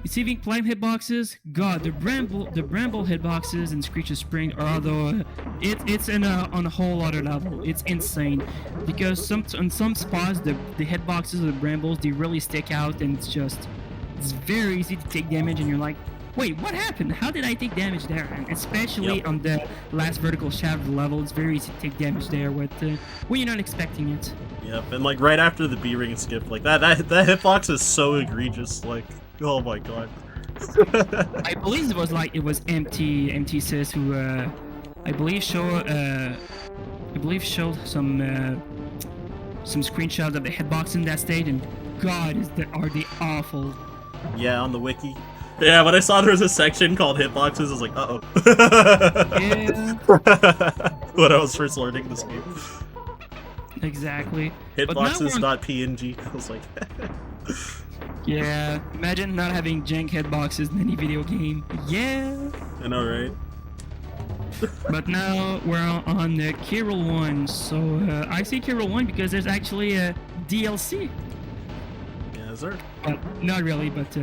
receiving climb hitboxes. God, the bramble hitboxes in Screech's Spring are although it's on a whole other level. It's insane because on some spots the hitboxes of the brambles, they really stick out, and it's very easy to take damage, and you're like, wait, what happened? How did I take damage there? And especially on the last vertical shaft level, it's very easy to take damage there when you're not expecting it. Yep, and like right after the B-ring skip, like that hitbox is so egregious, like, oh my god. I believe it was MT Sis who I believe showed some screenshots of the hitbox in that stage, and god, are they awful. Yeah, on the wiki. Yeah, when I saw there was a section called hitboxes, I was like, uh-oh. Yeah. When I was first learning this game. Exactly. Hitboxes.png. I was like... Yeah, imagine not having jank hitboxes in any video game. Yeah. I know, right? But now we're on the Kirill 1. So I say Kirill 1 because there's actually a DLC. Yeah, is there? Not really, but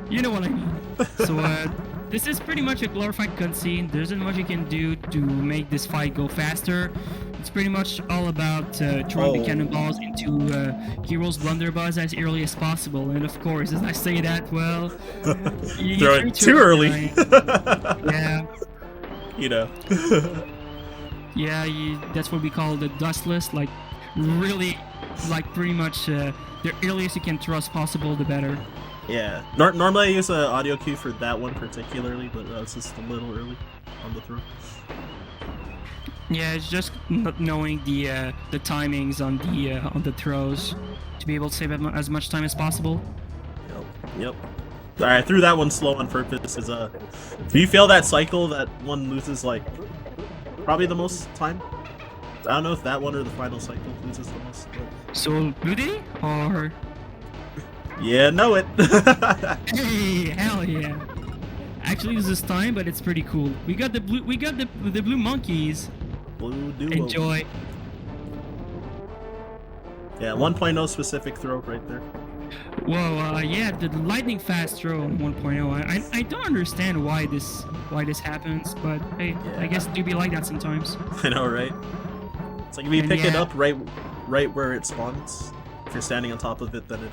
you know what I mean. So this is pretty much a glorified cutscene. There isn't much you can do to make this fight go faster. It's pretty much all about throwing the cannonballs into Kirill's blunderbuss as early as possible. And of course, as I say that, well, you throw it too early. Yeah. You know. Yeah, that's what we call the dustless. Like, really, like pretty much the earliest you can thrust possible, the better. Yeah. Normally I use an audio cue for that one particularly, but it's just a little early on the throw. Yeah, it's just not knowing the timings on the throws to be able to save as much time as possible. Yep. Alright, I threw that one slow on purpose. Do you feel that cycle that one loses like probably the most time? I don't know if that one or the final cycle loses the most. But... So Blue Day or? Yeah, know it. Hey, hell yeah! Actually, loses time, but it's pretty cool. We got the blue monkeys. Blue duo. Enjoy. Yeah, 1.0 specific throw right there. Whoa, yeah, the lightning fast throw on 1.0. I don't understand why this happens, but hey, yeah. I guess it do be like that sometimes. I know, right? It's like if you pick it up right where it spawns, if you're standing on top of it, then it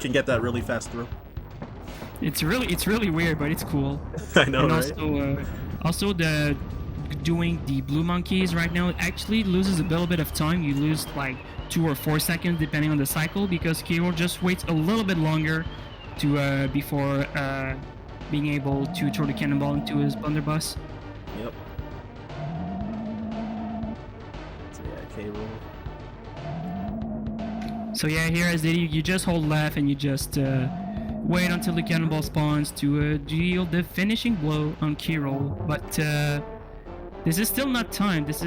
can get that really fast throw. It's really weird, but it's cool. I know, and right? Also the doing the blue monkeys right now actually loses a little bit of time. You lose like 2 or 4 seconds depending on the cycle because Kiro just waits a little bit longer to before being able to throw the cannonball into his blunderbuss. Yep. So yeah, K-roll. So yeah, here as you just hold left and you just wait until the cannonball spawns to deal the finishing blow on Kiro. But this is still not timed. This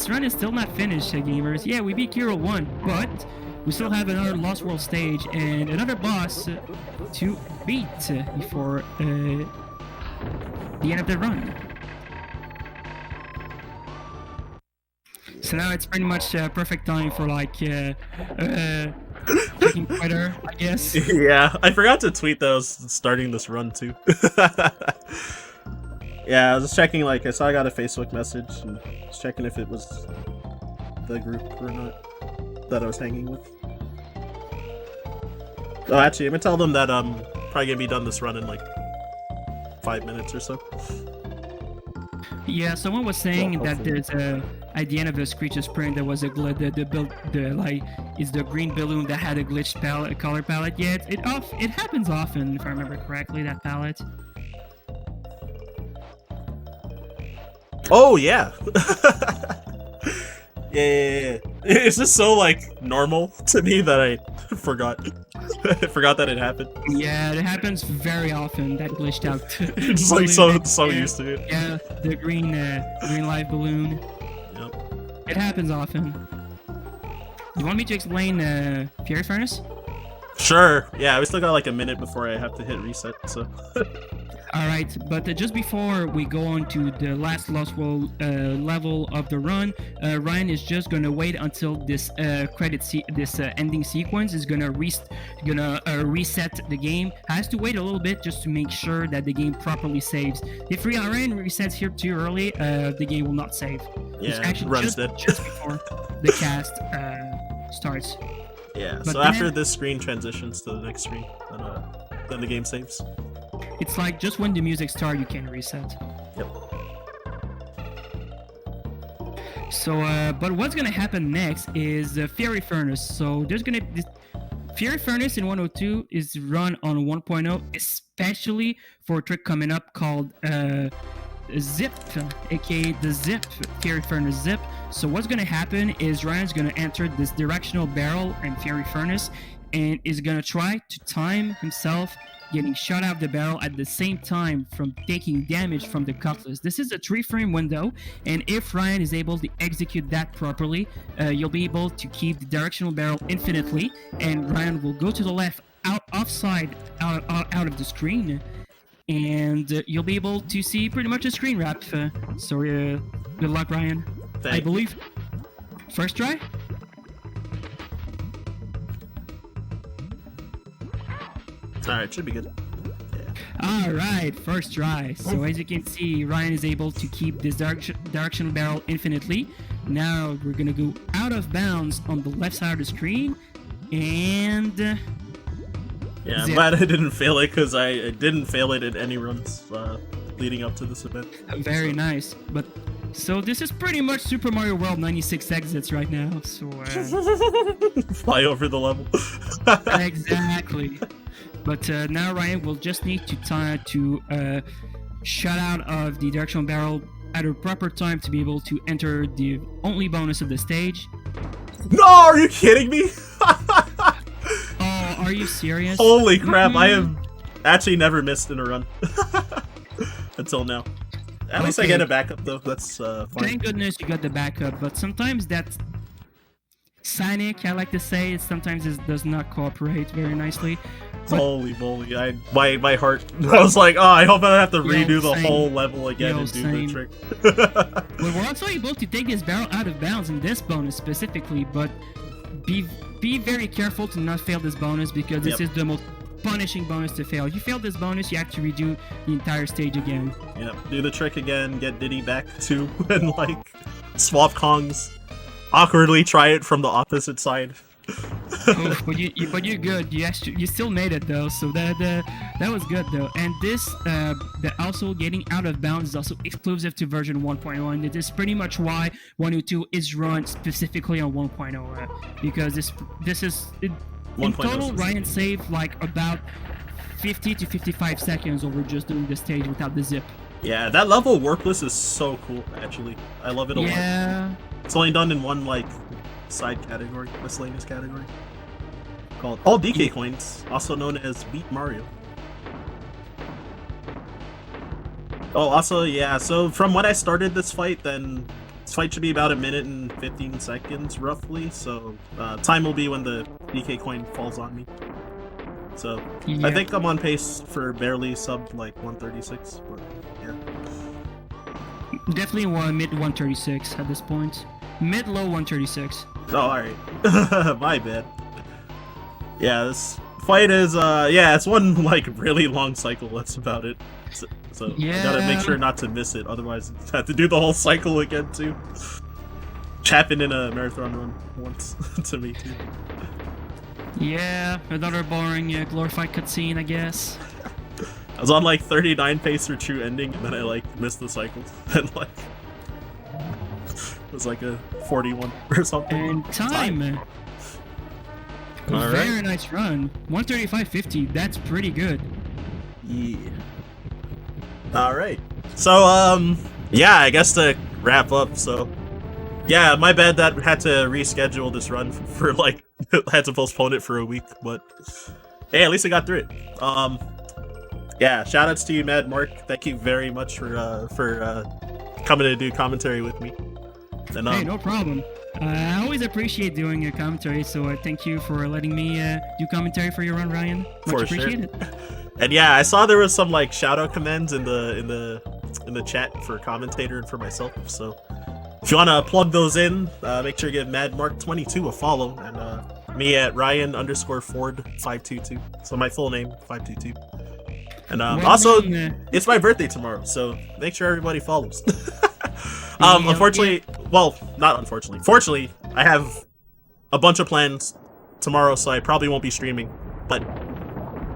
run is still not finished, gamers. Yeah, we beat Kiro 1, but we still have another Lost World stage and another boss to beat before the end of the run. So now it's pretty much perfect time for like freaking fighter, I guess. Yeah, I forgot to tweet that I was starting this run too. Yeah, I was just checking, like, I saw I got a Facebook message, and just checking if it was the group or not that I was hanging with. Oh, actually, I'm gonna tell them that I'm probably gonna be done this run in, like, 5 minutes or so. Yeah, someone was saying that there's at the end of the Screech's sprint, there was a it's the green balloon that had a glitched color palette. Yeah, it happens often, if I remember correctly, that palette. Oh yeah. Yeah. It's just so like normal to me that I forgot. I forgot that it happened. Yeah, it happens very often. That glitched out. Just like so used to it. Yeah, the green light balloon. Yep. It happens often. You want me to explain Fury Furnace? Sure. Yeah, we still got like a minute before I have to hit reset. So. Alright, but just before we go on to the last Lost World level of the run, Ryan is just gonna wait until this ending sequence is gonna reset the game. Has to wait a little bit just to make sure that the game properly saves. If Ryan resets here too early, the game will not save. Yeah, it's actually runs just before the cast starts. Yeah, but so after this screen transitions to the next screen, then the game saves. It's like just when the music starts, you can reset. Yep. So, but what's gonna happen next is Fury Furnace. So there's gonna Fury Furnace in 102 is run on 1.0, especially for a trick coming up called Zip, aka the Zip, Fury Furnace Zip. So what's gonna happen is Ryan's gonna enter this directional barrel in Fury Furnace and is gonna try to time himself getting shot out of the barrel at the same time from taking damage from the cutlass. This is a 3-frame window, and if Ryan is able to execute that properly, you'll be able to keep the directional barrel infinitely, and Ryan will go to the left, out of the screen, and you'll be able to see pretty much a screen wrap. So good luck, Ryan. I believe. First try? Alright, should be good. Yeah. Alright, first try. So as you can see, Ryan is able to keep this directional barrel infinitely. Now we're gonna go out of bounds on the left side of the screen, and yeah, I'm glad I didn't fail it because I didn't fail it in any runs leading up to this event. Very nice. But so this is pretty much Super Mario World 96 exits right now. So fly over the level. Exactly. But now, Ryan, we'll just need to shut out of the directional barrel at a proper time to be able to enter the only bonus of the stage. No, are you kidding me? Oh, are you serious? Holy crap, I have actually never missed in a run. Until now. At least I get a backup though, that's fine. Thank goodness you got the backup, but sometimes that's Sonic, I like to say, sometimes it does not cooperate very nicely. But holy moly, my heart, I was like, oh, I hope I don't have to redo the same. whole level again and do Same. the trick. But we're also able to take this barrel out of bounds in this bonus specifically, but be very careful to not fail this bonus because this is the most punishing bonus to fail. You fail this bonus, you have to redo the entire stage again. Yep, do the trick again, get Diddy back too, and like swap Kongs. Awkwardly try it from the opposite side. Oh, but you're good. You still made it though, so that was good though. And this the also getting out of bounds is also exclusive to version 1.0, it is pretty much why 102 is run specifically on 1.0 because this is in total. Ryan saved like about 50 to 55 seconds over just doing the stage without the zip. Yeah, that level warpless is so cool. Actually, I love it a lot. Yeah. It's only done in one like side category, miscellaneous category, called all DK coins, also known as Beat Mario. Oh, also, yeah, so from when I started this fight, then this fight should be about 1 minute and 15 seconds, roughly, so time will be when the DK coin falls on me. So, I think I'm on pace for barely sub, like, 136, but, yeah. Definitely mid 136 at this point. Mid-low 136. Oh, alright. My bad. Yeah, this fight is, yeah, it's one, like, really long cycle, that's about it. So I gotta make sure not to miss it, otherwise I have to do the whole cycle again, too. Which happened in a marathon run once, to me, too. Yeah, another boring glorified cutscene, I guess. I was on, like, 39 pace for true ending, and then I, like, missed the cycle, and, like... It was like a 41 or something. And time. Very nice run. 135.50. That's pretty good. Yeah. All right. So yeah, I guess to wrap up. So yeah, my bad that had to reschedule this run for like had to postpone it for a week, but hey, at least I got through it. Yeah, shout outs to you, Mad Mark. Thank you very much for coming to do commentary with me. And, hey, no problem. I always appreciate doing a commentary, so thank you for letting me do commentary for your run, Ryan. Much appreciated. Sure. And yeah, I saw there was some like shout out commands in the chat for commentator and for myself. So if you wanna plug those in, make sure you give MadMark22 a follow and me at Ryan_Ford522. So my full name 522. And also it's my birthday tomorrow, so make sure everybody follows. Unfortunately, well, not unfortunately. Fortunately, I have a bunch of plans tomorrow, so I probably won't be streaming. But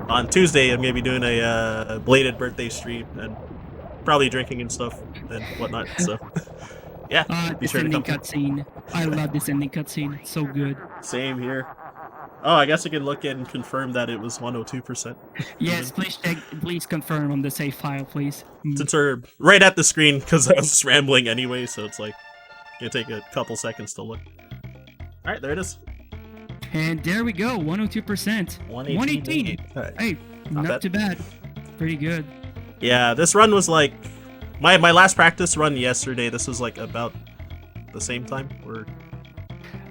on Tuesday, I'm gonna be doing a belated birthday stream and probably drinking and stuff and whatnot. So, yeah, be this sure to ending come. cutscene. I love this ending cutscene. It's so good. Same here. Oh, I guess I can look and confirm that it was 102%. Yes, please check. Please confirm on the save file, please. Since we're right at the screen, because I was just rambling anyway, so it's like gonna take a couple seconds to look. All right, there it is. And there we go, 102%. 118. Right. Hey, not too bad. Pretty good. Yeah, this run was like my last practice run yesterday. This was like about the same time, or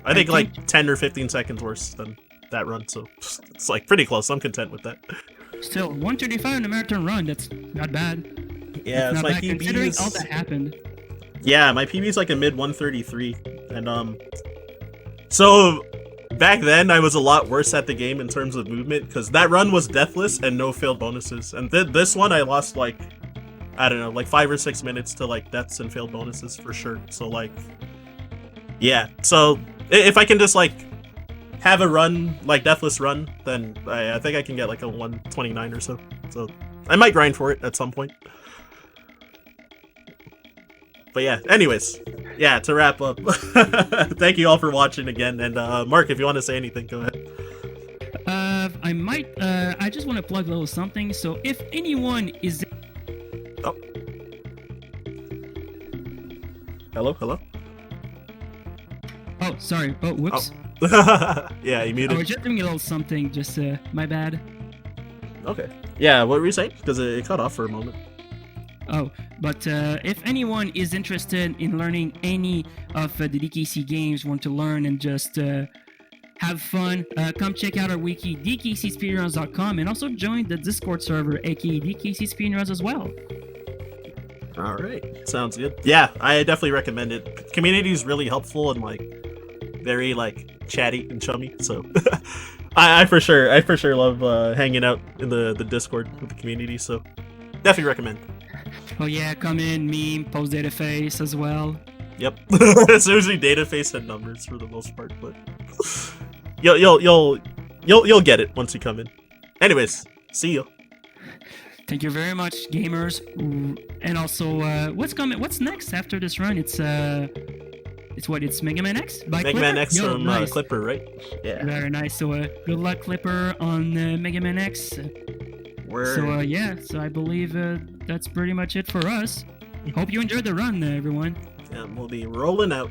I think like 10 or 15 seconds worse than that run. So it's like pretty close. I'm content with that. Still, 135 in a marathon run. That's not bad. Yeah, it's my PB considering is... all that happened. Yeah, my PB is like a mid 133, and so back then I was a lot worse at the game in terms of movement because that run was deathless and no failed bonuses, and this one I lost like I don't know, like 5 or 6 minutes to like deaths and failed bonuses for sure. So like, yeah, so if I can just like have a run like deathless run, then I think I can get like a 129 or so. So I might grind for it at some point. But yeah, anyways, yeah, to wrap up, thank you all for watching again, and Mark, if you want to say anything, go ahead. I just want to plug a little something. So if anyone is... Oh. Hello? Oh, sorry. Oh, whoops. Oh. Yeah, you I muted. was just doing a little something, just, my bad. Okay. Yeah, what were you saying? Because it cut off for a moment. Oh, but if anyone is interested in learning any of the DKC games, want to learn and just have fun, come check out our wiki, DKCSpeedruns.com, and also join the Discord server, aka DKC Speedruns as well. All right, sounds good. Yeah, I definitely recommend it. Community is really helpful and like very like chatty and chummy. So I for sure love hanging out in the Discord with the community. So definitely recommend. Oh yeah, come in, meme, post data face as well. Yep, it's usually data face and numbers for the most part, but you'll get it once you come in. Anyways, see you. Thank you very much, gamers. And also, what's next after this run? It's Mega Man X by Mega Clipper? Man X from nice. Clipper, right? Yeah. Very nice. So good luck, Clipper, on Mega Man X. Word. So yeah, so I believe that's pretty much it for us. Hope you enjoyed the run, everyone. Yeah, we'll be rolling out.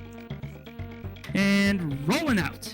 And rolling out.